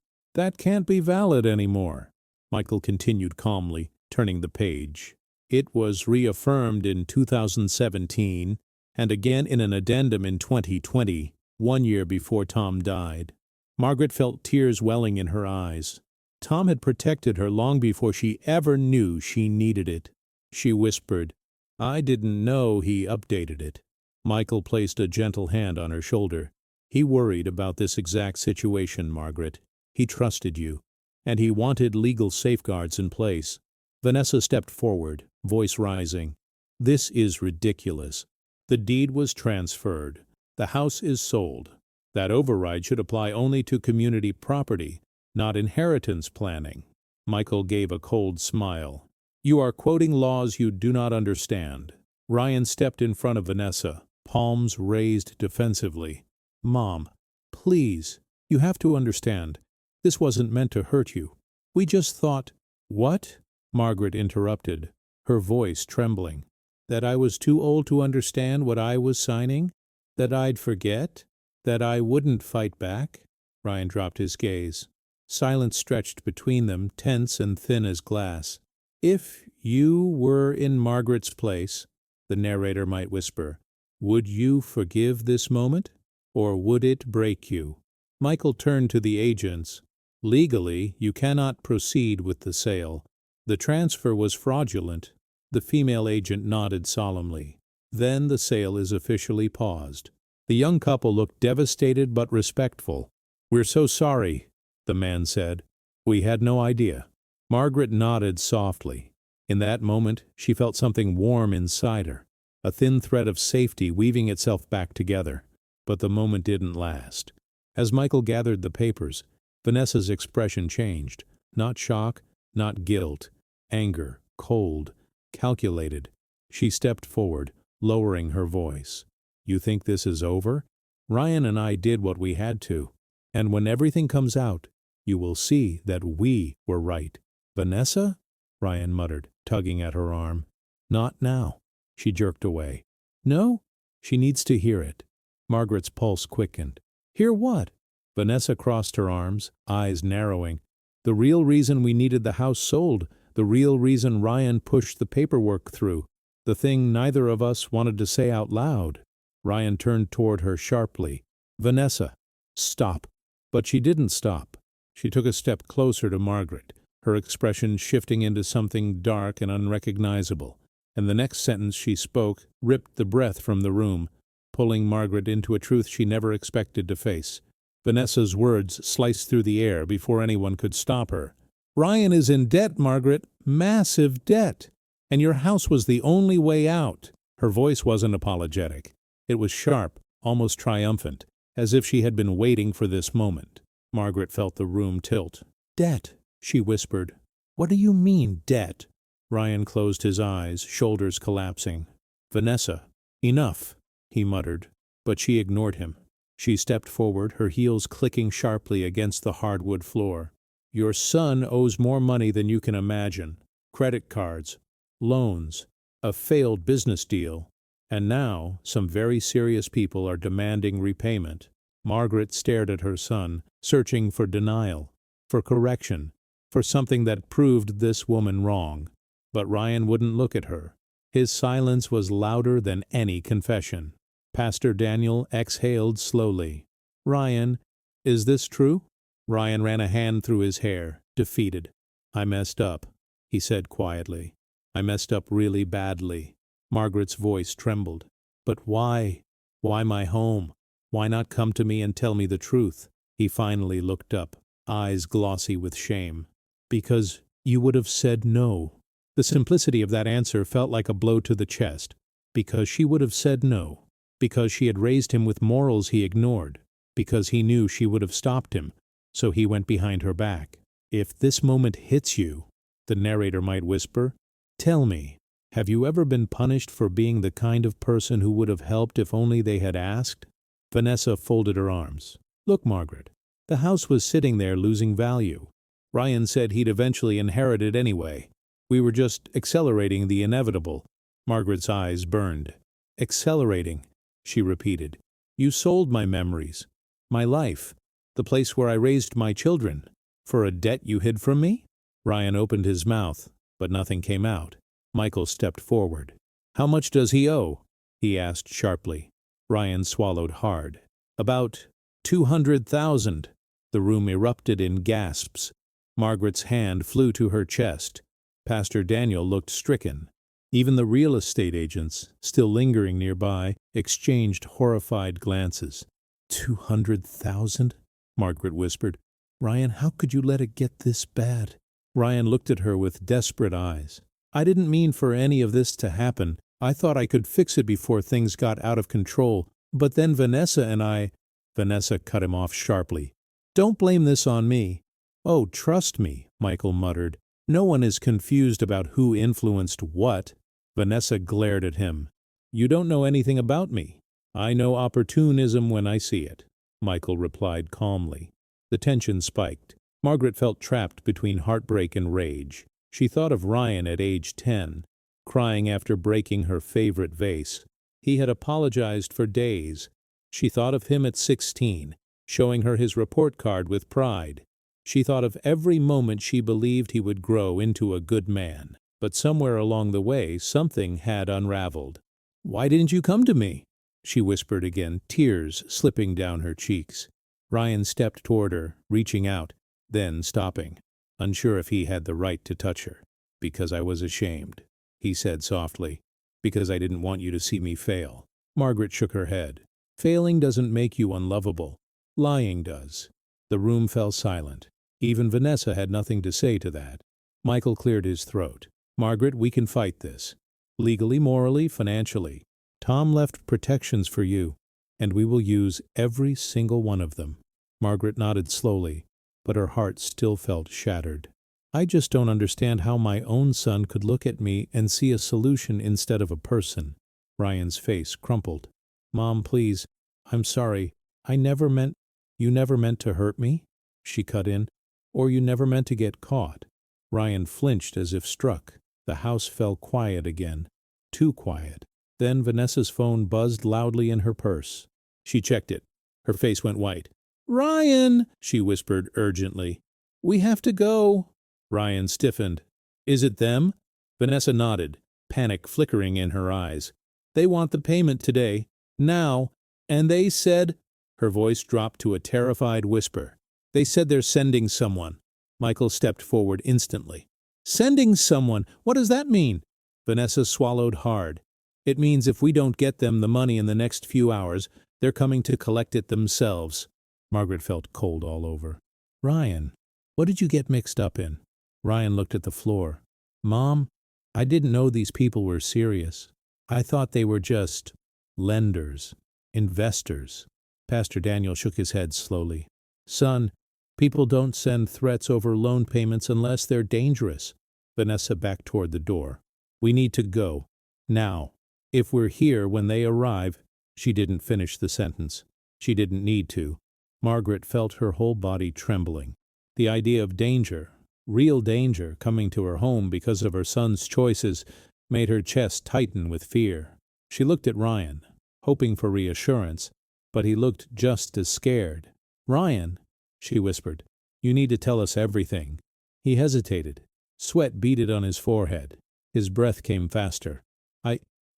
can't be valid anymore. Michael continued calmly, turning the page. It was reaffirmed in 2017 and again in an addendum in 2020, 1 year before Tom died. Margaret felt tears welling in her eyes. Tom had protected her long before she ever knew she needed it. She whispered, I didn't know he updated it. Michael placed a gentle hand on her shoulder. He worried about this exact situation, Margaret. He trusted you, and he wanted legal safeguards in place. Vanessa stepped forward, voice rising. This is ridiculous. The deed was transferred. The house is sold. That override should apply only to community property, not inheritance planning. Michael gave a cold smile. You are quoting laws you do not understand. Ryan stepped in front of Vanessa, palms raised defensively. Mom, please, you have to understand. This wasn't meant to hurt you. We just thought— What? Margaret interrupted, her voice trembling. That I was too old to understand what I was signing? That I'd forget? That I wouldn't fight back? Ryan dropped his gaze. Silence stretched between them, tense and thin as glass. If you were in Margaret's place, the narrator might whisper, would you forgive this moment? Or would it break you? Michael turned to the agents. Legally, you cannot proceed with the sale. The transfer was fraudulent. The female agent nodded solemnly. Then the sale is officially paused. The young couple looked devastated but respectful. We're so sorry, the man said. We had no idea. Margaret nodded softly. In that moment, she felt something warm inside her, a thin thread of safety weaving itself back together. But the moment didn't last. As Michael gathered the papers, Vanessa's expression changed. Not shock, not guilt. Anger, cold, calculated. She stepped forward, lowering her voice. You think this is over? Ryan and I did what we had to. And when everything comes out, you will see that we were right. Vanessa? Ryan muttered, tugging at her arm. Not now. She jerked away. No? She needs to hear it. Margaret's pulse quickened. Hear what? Vanessa crossed her arms, eyes narrowing. The real reason we needed the house sold, the real reason Ryan pushed the paperwork through, the thing neither of us wanted to say out loud. Ryan turned toward her sharply. Vanessa, stop. But she didn't stop. She took a step closer to Margaret, her expression shifting into something dark and unrecognizable, and the next sentence she spoke ripped the breath from the room, pulling Margaret into a truth she never expected to face. Vanessa's words sliced through the air before anyone could stop her. "Ryan is in debt, Margaret, massive debt, and your house was the only way out." Her voice wasn't apologetic. It was sharp, almost triumphant, as if she had been waiting for this moment. Margaret felt the room tilt. "Debt," she whispered. "What do you mean, debt?" Ryan closed his eyes, shoulders collapsing. "Vanessa, enough," he muttered, but she ignored him. She stepped forward, her heels clicking sharply against the hardwood floor. "Your son owes more money than you can imagine. Credit cards, loans, a failed business deal, and now some very serious people are demanding repayment." Margaret stared at her son, searching for denial, for correction, for something that proved this woman wrong. But Ryan wouldn't look at her. His silence was louder than any confession. Pastor Daniel exhaled slowly. "Ryan, is this true?" Ryan ran a hand through his hair, defeated. "I messed up," he said quietly. "I messed up really badly." Margaret's voice trembled. "But why? Why my home? Why not come to me and tell me the truth?" He finally looked up, eyes glossy with shame. "Because you would have said no." The simplicity of that answer felt like a blow to the chest. Because she would have said no. Because she had raised him with morals he ignored. Because he knew she would have stopped him, so he went behind her back. "If this moment hits you," the narrator might whisper, "tell me, have you ever been punished for being the kind of person who would have helped if only they had asked?" Vanessa folded her arms. "Look, Margaret, the house was sitting there losing value. Ryan said he'd eventually inherit it anyway. We were just accelerating the inevitable." Margaret's eyes burned. "Accelerating," she repeated. "You sold my memories, my life, the place where I raised my children, for a debt you hid from me?" Ryan opened his mouth, but nothing came out. Michael stepped forward. "How much does he owe?" he asked sharply. Ryan swallowed hard. "About 200,000. The room erupted in gasps. Margaret's hand flew to her chest. Pastor Daniel looked stricken. Even the real estate agents, still lingering nearby, exchanged horrified glances. 200,000? Margaret whispered. "Ryan, how could you let it get this bad?" Ryan looked at her with desperate eyes. "I didn't mean for any of this to happen. I thought I could fix it before things got out of control. But then Vanessa and I—" Vanessa cut him off sharply. "Don't blame this on me." "Oh, trust me," Michael muttered. "No one is confused about who influenced what." Vanessa glared at him. "You don't know anything about me. I know opportunism when I see it," Michael replied calmly. The tension spiked. Margaret felt trapped between heartbreak and rage. She thought of Ryan at age 10, crying after breaking her favorite vase. He had apologized for days. She thought of him at 16, showing her his report card with pride. She thought of every moment she believed he would grow into a good man. But somewhere along the way, something had unraveled. "Why didn't you come to me?" she whispered again, tears slipping down her cheeks. Ryan stepped toward her, reaching out, then stopping, unsure if he had the right to touch her. "Because I was ashamed," he said softly. "Because I didn't want you to see me fail." Margaret shook her head. "Failing doesn't make you unlovable. Lying does." The room fell silent. Even Vanessa had nothing to say to that. Michael cleared his throat. "Margaret, we can fight this. Legally, morally, financially. Tom left protections for you, and we will use every single one of them." Margaret nodded slowly, but her heart still felt shattered. "I just don't understand how my own son could look at me and see a solution instead of a person." Ryan's face crumpled. "Mom, please, I'm sorry. I never meant—" "You never meant to hurt me?" she cut in. "Or you never meant to get caught?" Ryan flinched as if struck. The house fell quiet again. Too quiet. Then Vanessa's phone buzzed loudly in her purse. She checked it. Her face went white. "Ryan," she whispered urgently. "We have to go." Ryan stiffened. "Is it them?" Vanessa nodded, panic flickering in her eyes. "They want the payment today. Now. And they said—" Her voice dropped to a terrified whisper. They said they're sending someone. Michael stepped forward instantly. Sending someone? What does that mean? Vanessa swallowed hard. It means if we don't get them the money in the next few hours, they're coming to collect it themselves. Margaret felt cold all over. Ryan, what did you get mixed up in? Ryan looked at the floor. Mom, I didn't know these people were serious. I thought they were just lenders, investors. Pastor Daniel shook his head slowly. Son, people don't send threats over loan payments unless they're dangerous. Vanessa backed toward the door. We need to go. Now. If we're here when they arrive. She didn't finish the sentence. She didn't need to. Margaret felt her whole body trembling. The idea of danger, real danger, coming to her home because of her son's choices made her chest tighten with fear. She looked at Ryan, hoping for reassurance, but he looked just as scared. Ryan, she whispered, you need to tell us everything. He hesitated. Sweat beaded on his forehead. His breath came faster.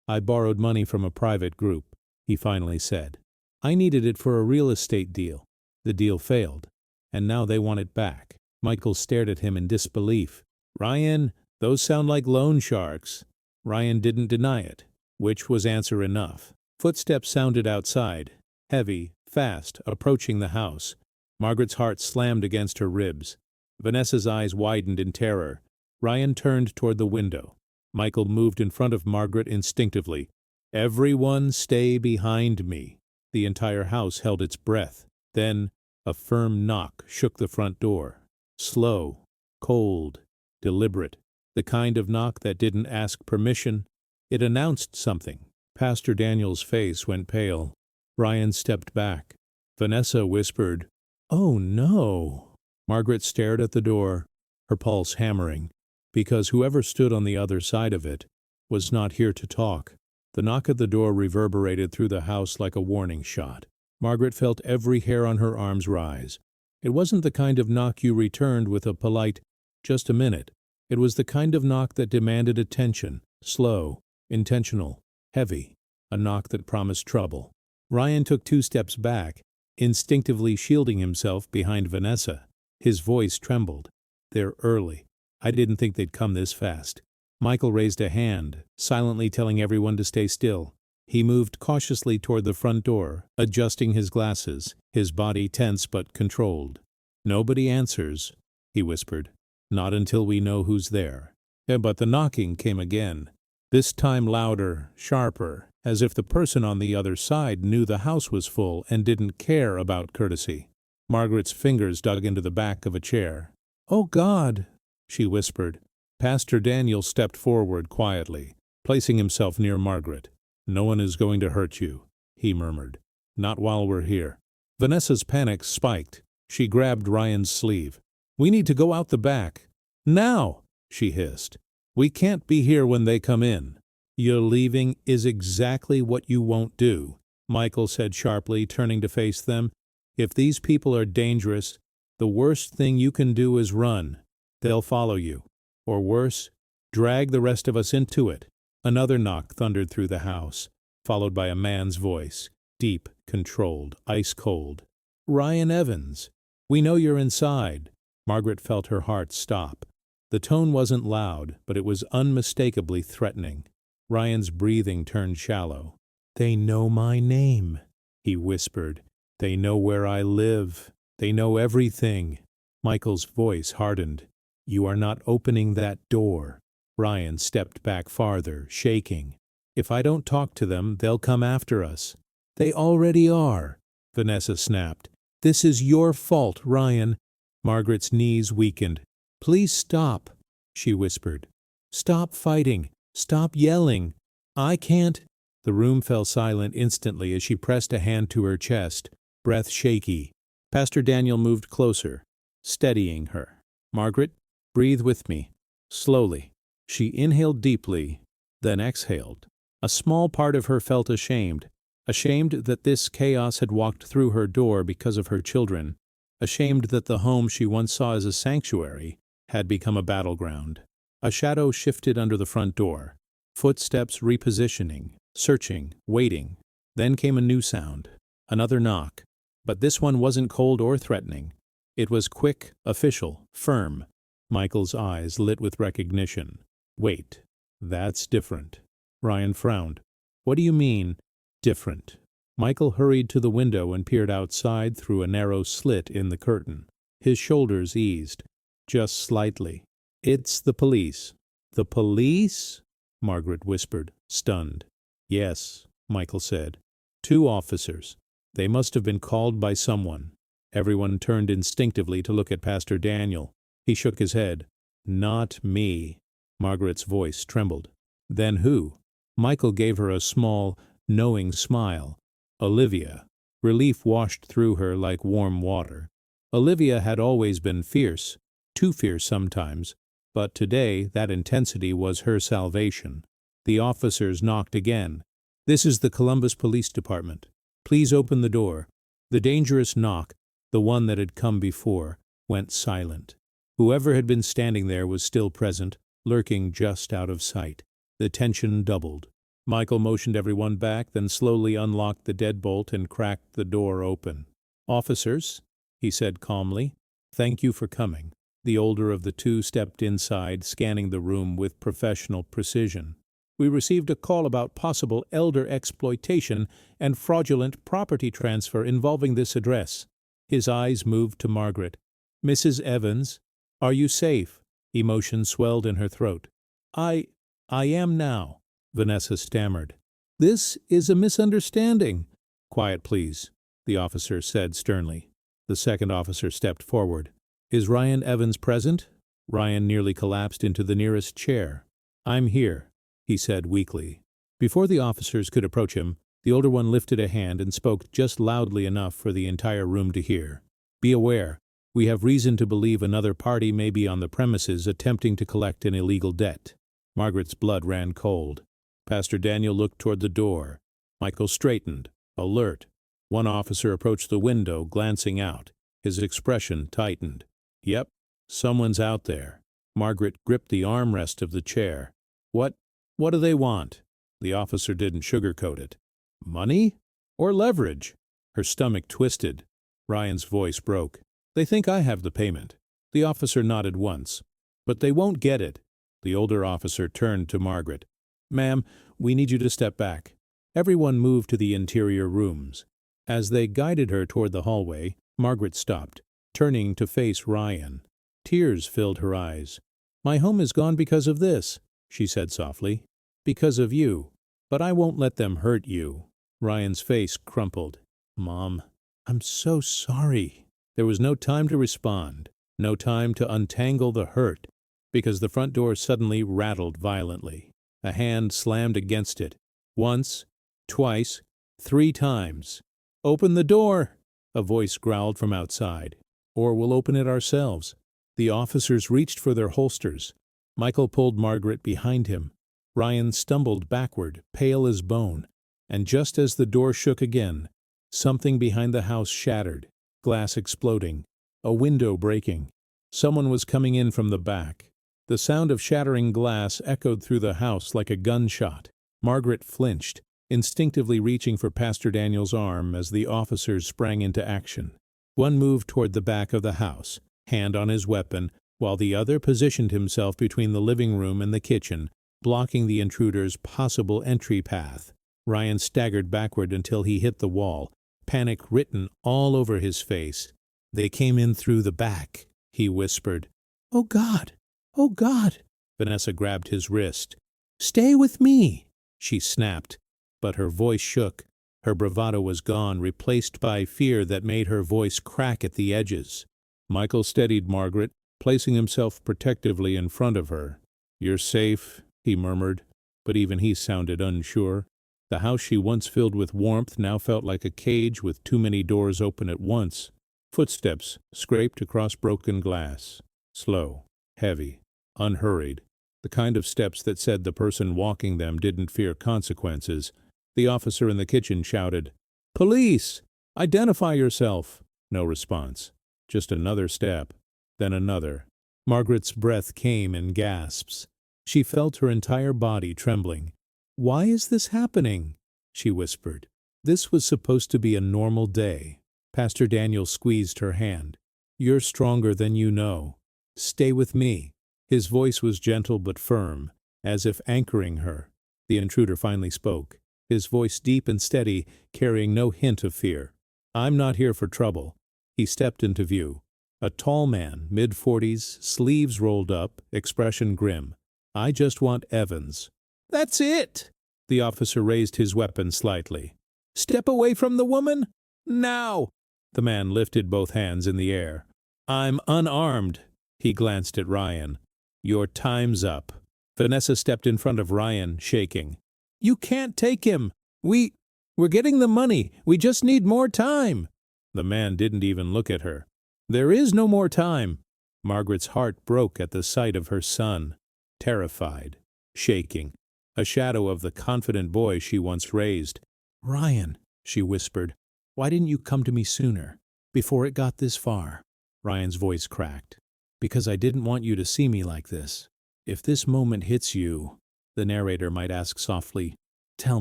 I borrowed money from a private group, he finally said. I needed it for a real estate deal. The deal failed, and now they want it back. Michael stared at him in disbelief. Ryan, those sound like loan sharks. Ryan didn't deny it, which was answer enough. Footsteps sounded outside, heavy, fast, approaching the house. Margaret's heart slammed against her ribs. Vanessa's eyes widened in terror. Ryan turned toward the window. Michael moved in front of Margaret instinctively. Everyone stay behind me. The entire house held its breath. Then a firm knock shook the front door. Slow, cold, deliberate. The kind of knock that didn't ask permission. It announced something. Pastor Daniel's face went pale. Ryan stepped back. Vanessa whispered, "Oh no." Margaret stared at the door, her pulse hammering, because whoever stood on the other side of it was not here to talk. The knock at the door reverberated through the house like a warning shot. Margaret felt every hair on her arms rise. It wasn't the kind of knock you returned with a polite, "Just a minute." It was the kind of knock that demanded attention, slow, intentional, heavy, a knock that promised trouble. Ryan took 2 steps back, instinctively shielding himself behind Vanessa. His voice trembled. "They're early. I didn't think they'd come this fast." Michael raised a hand, silently telling everyone to stay still. He moved cautiously toward the front door, adjusting his glasses, his body tense but controlled. "Nobody answers," he whispered. "Not until we know who's there." But the knocking came again, this time louder, sharper, as if the person on the other side knew the house was full and didn't care about courtesy. Margaret's fingers dug into the back of a chair. "Oh, God!" she whispered. Pastor Daniel stepped forward quietly, placing himself near Margaret. "No one is going to hurt you," he murmured. "Not while we're here." Vanessa's panic spiked. She grabbed Ryan's sleeve. "We need to go out the back. Now!" she hissed. "We can't be here when they come in." "You're leaving is exactly what you won't do," Michael said sharply, turning to face them. "If these people are dangerous, the worst thing you can do is run. They'll follow you. Or worse, drag the rest of us into it." Another knock thundered through the house, followed by a man's voice, deep, controlled, ice-cold. "Ryan Evans, we know you're inside." Margaret felt her heart stop. The tone wasn't loud, but it was unmistakably threatening. Ryan's breathing turned shallow. "They know my name," he whispered. "They know where I live. They know everything." Michael's voice hardened. "You are not opening that door." Ryan stepped back farther, shaking. "If I don't talk to them, they'll come after us." "They already are," Vanessa snapped. "This is your fault, Ryan." Margaret's knees weakened. "Please stop," she whispered. "Stop fighting. Stop yelling. I can't." The room fell silent instantly as she pressed a hand to her chest, breath shaky. Pastor Daniel moved closer, steadying her. "Margaret, breathe with me." Slowly. She inhaled deeply, then exhaled. A small part of her felt ashamed that this chaos had walked through her door because of her children, ashamed that the home she once saw as a sanctuary had become a battleground. A shadow shifted under the front door, footsteps repositioning, searching, waiting. Then came a new sound, another knock, but this one wasn't cold or threatening. It was quick, official, firm. Michael's eyes lit with recognition. Wait, that's different. Ryan frowned. What do you mean, different? Michael hurried to the window and peered outside through a narrow slit in the curtain. His shoulders eased, just slightly. It's the police. The police? Margaret whispered, stunned. Yes, Michael said. 2 officers. They must have been called by someone. Everyone turned instinctively to look at Pastor Daniel. He shook his head. Not me. Margaret's voice trembled. Then who? Michael gave her a small, knowing smile. Olivia. Relief washed through her like warm water. Olivia had always been fierce, too fierce sometimes, but today that intensity was her salvation. The officers knocked again. This is the Columbus Police Department. Please open the door. The dangerous knock, the one that had come before, went silent. Whoever had been standing there was still present, lurking just out of sight. The tension doubled. Michael motioned everyone back, then slowly unlocked the deadbolt and cracked the door open. Officers, he said calmly, thank you for coming. The older of the 2 stepped inside, scanning the room with professional precision. We received a call about possible elder exploitation and fraudulent property transfer involving this address. His eyes moved to Margaret. Mrs. Evans, are you safe? Emotion swelled in her throat. I am now, Vanessa stammered. This is a misunderstanding. Quiet, please, the officer said sternly. The second officer stepped forward. Is Ryan Evans present? Ryan nearly collapsed into the nearest chair. I'm here, he said weakly. Before the officers could approach him, the older one lifted a hand and spoke just loudly enough for the entire room to hear. Be aware, we have reason to believe another party may be on the premises attempting to collect an illegal debt. Margaret's blood ran cold. Pastor Daniel looked toward the door. Michael straightened, alert. One officer approached the window, glancing out. His expression tightened. Yep, someone's out there. Margaret gripped the armrest of the chair. What do they want? The officer didn't sugarcoat it. Money? Or leverage? Her stomach twisted. Ryan's voice broke. They think I have the payment. The officer nodded once. But they won't get it. The older officer turned to Margaret. Ma'am, we need you to step back. Everyone moved to the interior rooms. As they guided her toward the hallway, Margaret stopped, turning to face Ryan. Tears filled her eyes. My home is gone because of this, she said softly. Because of you. But I won't let them hurt you. Ryan's face crumpled. Mom, I'm so sorry. There was no time to respond, no time to untangle the hurt, because the front door suddenly rattled violently. A hand slammed against it. Once, twice, 3 times. Open the door, a voice growled from outside. Or we'll open it ourselves. The officers reached for their holsters. Michael pulled Margaret behind him. Ryan stumbled backward, pale as bone. And just as the door shook again, something behind the house shattered, glass exploding, a window breaking. Someone was coming in from the back. The sound of shattering glass echoed through the house like a gunshot. Margaret flinched, instinctively reaching for Pastor Daniel's arm as the officers sprang into action. One moved toward the back of the house, hand on his weapon, while the other positioned himself between the living room and the kitchen, blocking the intruder's possible entry path. Ryan staggered backward until he hit the wall, panic written all over his face. They came in through the back, he whispered. Oh, God! Oh, God! Vanessa grabbed his wrist. Stay with me, she snapped, but her voice shook. Her bravado was gone, replaced by fear that made her voice crack at the edges. Michael steadied Margaret, placing himself protectively in front of her. You're safe, he murmured, but even he sounded unsure. The house she once filled with warmth now felt like a cage with too many doors open at once. Footsteps scraped across broken glass. Slow, heavy, unhurried. The kind of steps that said the person walking them didn't fear consequences. The officer in the kitchen shouted, Police! Identify yourself! No response. Just another step. Then another. Margaret's breath came in gasps. She felt her entire body trembling. Why is this happening? She whispered. This was supposed to be a normal day. Pastor Daniel squeezed her hand. You're stronger than you know. Stay with me." His voice was gentle but firm, as if anchoring her. The intruder finally spoke, his voice deep and steady, carrying no hint of fear. "I'm not here for trouble." He stepped into view. A tall man, mid-40s, sleeves rolled up, expression grim. "I just want Evans." "That's it!" The officer raised his weapon slightly. "Step away from the woman! Now!" The man lifted both hands in the air. "I'm unarmed." He glanced at Ryan. "Your time's up." Vanessa stepped in front of Ryan, shaking. "You can't take him. We're getting the money. We just need more time." The man didn't even look at her. "There is no more time." Margaret's heart broke at the sight of her son, terrified, shaking, a shadow of the confident boy she once raised. "Ryan," she whispered, "why didn't you come to me sooner, before it got this far?" Ryan's voice cracked. "Because I didn't want you to see me like this. If this moment hits you," the narrator might ask softly, "tell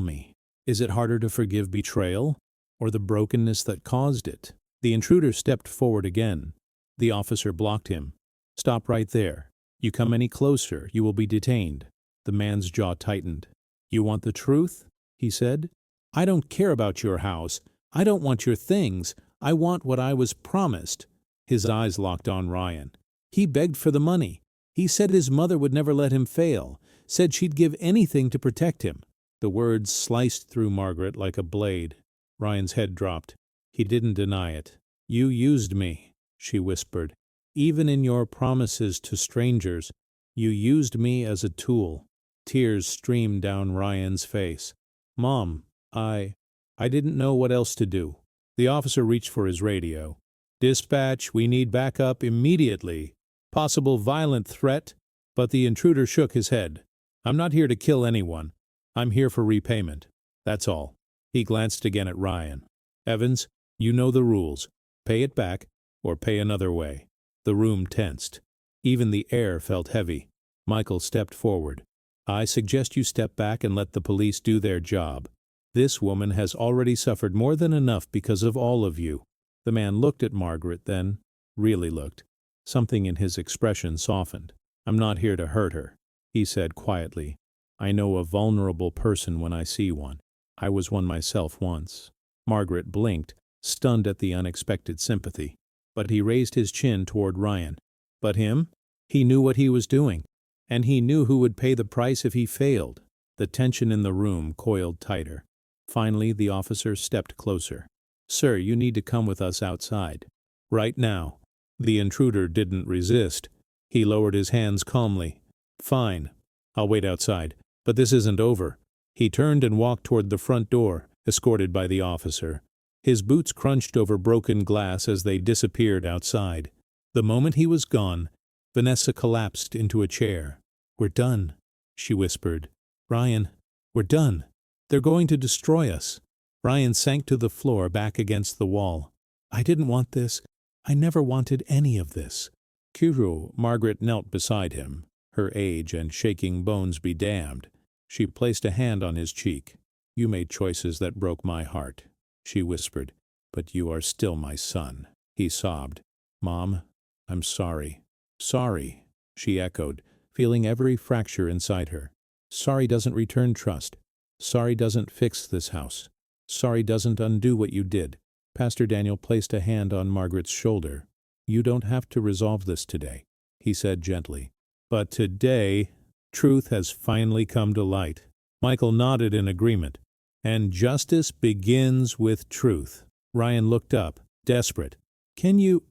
me, is it harder to forgive betrayal, or the brokenness that caused it?" The intruder stepped forward again. The officer blocked him. "Stop right there. You come any closer, you will be detained." The man's jaw tightened. "You want the truth?" he said. "I don't care about your house. I don't want your things. I want what I was promised." His eyes locked on Ryan. "He begged for the money. He said his mother would never let him fail, said she'd give anything to protect him." The words sliced through Margaret like a blade. Ryan's head dropped. He didn't deny it. "You used me," she whispered. "Even in your promises to strangers, you used me as a tool." Tears streamed down Ryan's face. "Mom, I didn't know what else to do." The officer reached for his radio. "Dispatch, we need backup immediately. Possible violent threat." But the intruder shook his head. "I'm not here to kill anyone. I'm here for repayment. That's all." He glanced again at Ryan. "Evans, you know the rules. Pay it back, or pay another way." The room tensed. Even the air felt heavy. Michael stepped forward. "I suggest you step back and let the police do their job. This woman has already suffered more than enough because of all of you." The man looked at Margaret, then really looked. Something in his expression softened. "I'm not here to hurt her," he said quietly. "I know a vulnerable person when I see one. I was one myself once." Margaret blinked, stunned at the unexpected sympathy. But he raised his chin toward Ryan. But him? He knew what he was doing, and he knew who would pay the price if he failed. The tension in the room coiled tighter. Finally, the officer stepped closer. "Sir, you need to come with us outside. Right now." The intruder didn't resist. He lowered his hands calmly. "Fine. I'll wait outside. But this isn't over." He turned and walked toward the front door, escorted by the officer. His boots crunched over broken glass as they disappeared outside. The moment he was gone, Vanessa collapsed into a chair. "We're done," she whispered. "Ryan, we're done. They're going to destroy us." Ryan sank to the floor back against the wall. "I didn't want this. I never wanted any of this." Kuru, Margaret knelt beside him, her age and shaking bones be damned. She placed a hand on his cheek. "You made choices that broke my heart," she whispered. "But you are still my son." He sobbed. "Mom, I'm sorry." "Sorry," she echoed, feeling every fracture inside her. "Sorry doesn't return trust. Sorry doesn't fix this house. Sorry doesn't undo what you did." Pastor Daniel placed a hand on Margaret's shoulder. "You don't have to resolve this today," he said gently. "But today, truth has finally come to light." Michael nodded in agreement. "And justice begins with truth." Ryan looked up, desperate. Can you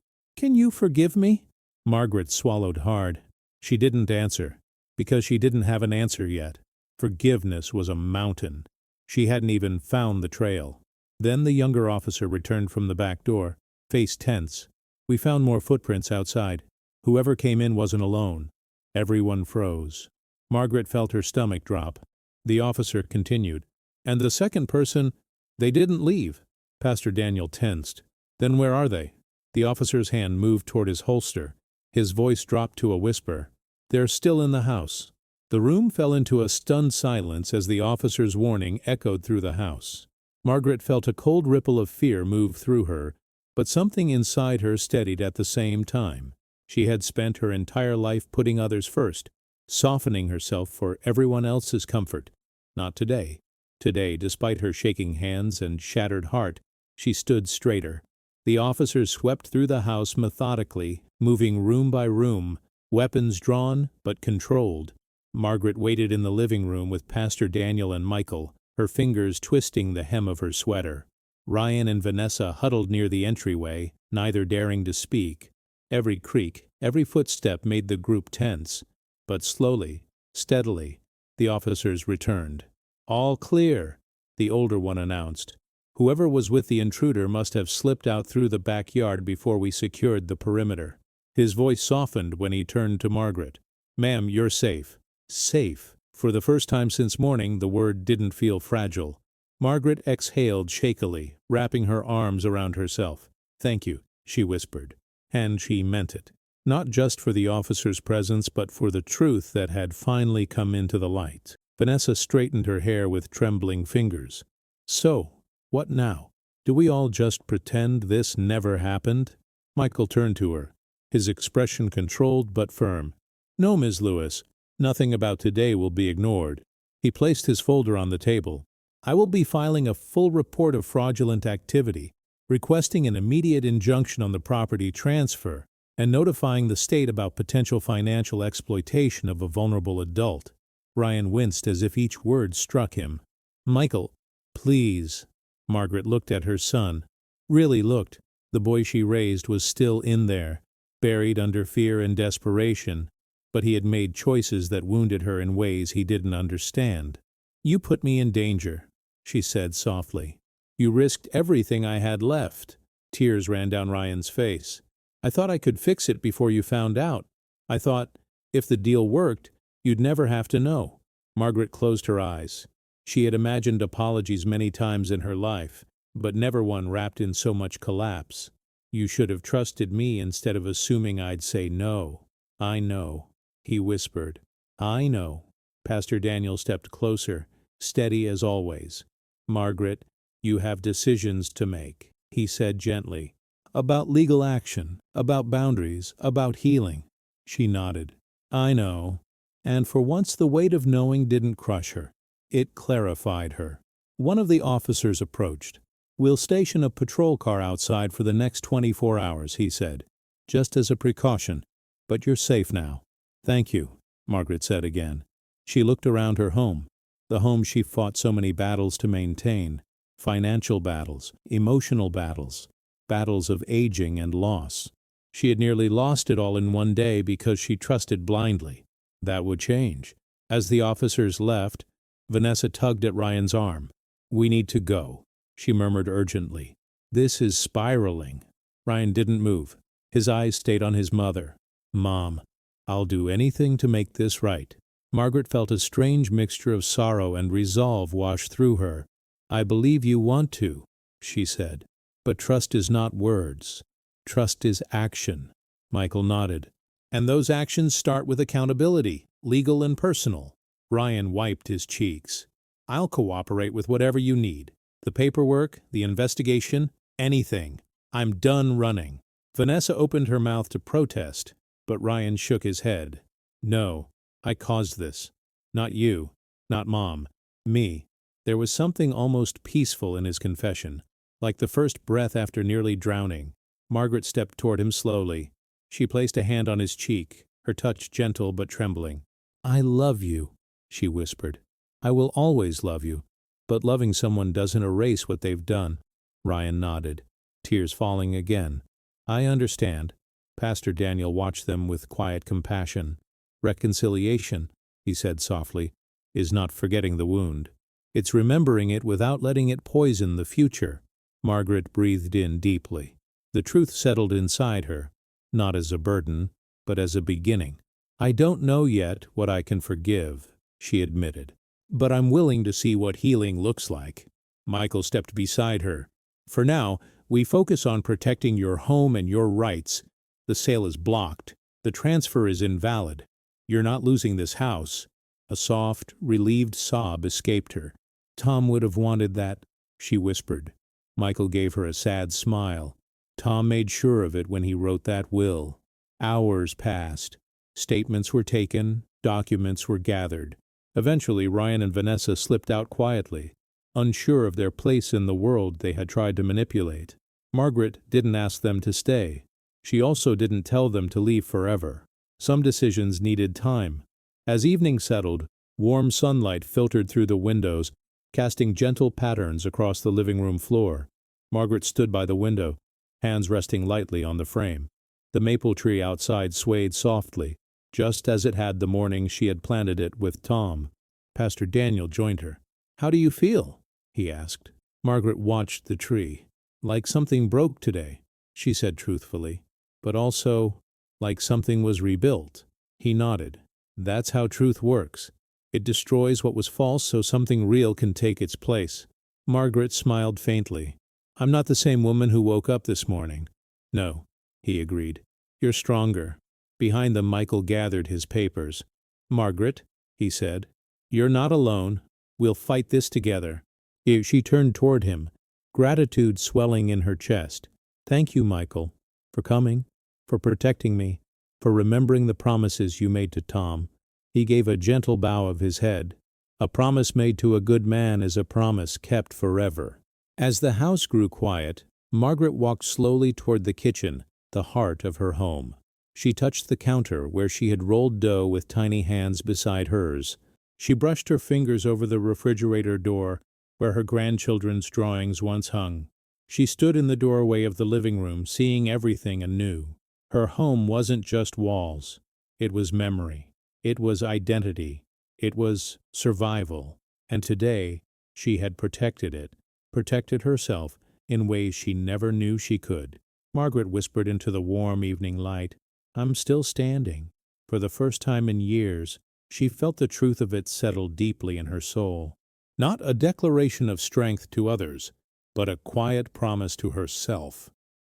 forgive me?" Margaret swallowed hard. She didn't answer, because she didn't have an answer yet. Forgiveness was a mountain. She hadn't even found the trail. Then the younger officer returned from the back door, face tense. "We found more footprints outside. Whoever came in wasn't alone." Everyone froze. Margaret felt her stomach drop. The officer continued. "And the second person, they didn't leave." Pastor Daniel tensed. "Then where are they?" The officer's hand moved toward his holster. His voice dropped to a whisper. "They're still in the house." The room fell into a stunned silence as the officer's warning echoed through the house. Margaret felt a cold ripple of fear move through her, But something inside her steadied at the same time. She had spent her entire life putting others first, softening herself for everyone else's comfort. Not today. Today, despite her shaking hands and shattered heart, she stood straighter. The officers swept through the house methodically, moving room by room, weapons drawn but controlled. Margaret waited in the living room with Pastor Daniel and Michael, her fingers twisting the hem of her sweater. Ryan and Vanessa huddled near the entryway, neither daring to speak. Every creak, every footstep made the group tense. But slowly, steadily, the officers returned. "All clear," the older one announced. "Whoever was with the intruder must have slipped out through the backyard before we secured the perimeter." His voice softened when he turned to Margaret. "Ma'am, you're safe." Safe. For the first time since morning, the word didn't feel fragile. Margaret exhaled shakily, wrapping her arms around herself. "Thank you," she whispered. And she meant it. Not just for the officer's presence, but for the truth that had finally come into the light. Vanessa straightened her hair with trembling fingers. "So, what now? Do we all just pretend this never happened?" Michael turned to her, his expression controlled but firm. "No, Ms. Lewis, nothing about today will be ignored." He placed his folder on the table. "I will be filing a full report of fraudulent activity, requesting an immediate injunction on the property transfer, and notifying the state about potential financial exploitation of a vulnerable adult." Ryan winced as if each word struck him. "Michael, please." Margaret looked at her son. Really looked. The boy she raised was still in there, buried under fear and desperation, but he had made choices that wounded her in ways he didn't understand. "You put me in danger," she said softly. "You risked everything I had left." Tears ran down Ryan's face. "I thought I could fix it before you found out. I thought, if the deal worked, you'd never have to know." Margaret closed her eyes. She had imagined apologies many times in her life, but never one wrapped in so much collapse. "You should have trusted me instead of assuming I'd say no." "I know," he whispered. "I know." Pastor Daniel stepped closer, steady as always. "Margaret, you have decisions to make," he said gently. "About legal action, about boundaries, about healing." She nodded. "I know." And for once the weight of knowing didn't crush her. It clarified her. One of the officers approached. "We'll station a patrol car outside for the next 24 hours, he said. "Just as a precaution. But you're safe now." "Thank you," Margaret said again. She looked around her home, the home she fought so many battles to maintain. Financial battles, emotional battles, battles of aging and loss. She had nearly lost it all in one day because she trusted blindly. That would change. As the officers left, Vanessa tugged at Ryan's arm. "We need to go," she murmured urgently. "This is spiraling." Ryan didn't move. His eyes stayed on his mother. "Mom, I'll do anything to make this right." Margaret felt a strange mixture of sorrow and resolve wash through her. "I believe you want to," she said. "But trust is not words. Trust is action." Michael nodded. "And those actions start with accountability, legal and personal." Ryan wiped his cheeks. "I'll cooperate with whatever you need. The paperwork, the investigation, anything. I'm done running." Vanessa opened her mouth to protest, but Ryan shook his head. "No, I caused this. Not you, not Mom, me." There was something almost peaceful in his confession, like the first breath after nearly drowning. Margaret stepped toward him slowly. She placed a hand on his cheek, her touch gentle but trembling. "I love you," she whispered. "I will always love you. But loving someone doesn't erase what they've done." Ryan nodded, tears falling again. "I understand." Pastor Daniel watched them with quiet compassion. "Reconciliation," he said softly, "is not forgetting the wound. It's remembering it without letting it poison the future." Margaret breathed in deeply. The truth settled inside her, not as a burden, but as a beginning. "I don't know yet what I can forgive," she admitted. "But I'm willing to see what healing looks like." Michael stepped beside her. "For now, we focus on protecting your home and your rights. The sale is blocked. The transfer is invalid. You're not losing this house." A soft, relieved sob escaped her. "Tom would have wanted that," she whispered. Michael gave her a sad smile. Tom made sure of it when he wrote that will. Hours passed. Statements were taken, documents were gathered. Eventually, Ryan and Vanessa slipped out quietly, unsure of their place in the world they had tried to manipulate. Margaret didn't ask them to stay. She also didn't tell them to leave forever. Some decisions needed time. As evening settled, warm sunlight filtered through the windows, casting gentle patterns across the living room floor. Margaret stood by the window, hands resting lightly on the frame. The maple tree outside swayed softly, just as it had the morning she had planted it with Tom. Pastor Daniel joined her. "How do you feel?" he asked. Margaret watched the tree. "Like something broke today," she said truthfully, "but also like something was rebuilt." He nodded. "That's how truth works. It destroys what was false so something real can take its place." Margaret smiled faintly. "I'm not the same woman who woke up this morning." "No," he agreed. "You're stronger." Behind them, Michael gathered his papers. "Margaret," he said, "you're not alone. We'll fight this together." She turned toward him, gratitude swelling in her chest. "Thank you, Michael, for coming, for protecting me, for remembering the promises you made to Tom." He gave a gentle bow of his head. "A promise made to a good man is a promise kept forever." As the house grew quiet, Margaret walked slowly toward the kitchen, the heart of her home. She touched the counter where she had rolled dough with tiny hands beside hers. She brushed her fingers over the refrigerator door where her grandchildren's drawings once hung. She stood in the doorway of the living room, seeing everything anew. Her home wasn't just walls. It was memory. It was identity. It was survival. And today, she had protected it, protected herself in ways she never knew she could. Margaret whispered into the warm evening light, "I'm still standing." For the first time in years, she felt the truth of it settle deeply in her soul. Not a declaration of strength to others, but a quiet promise to herself.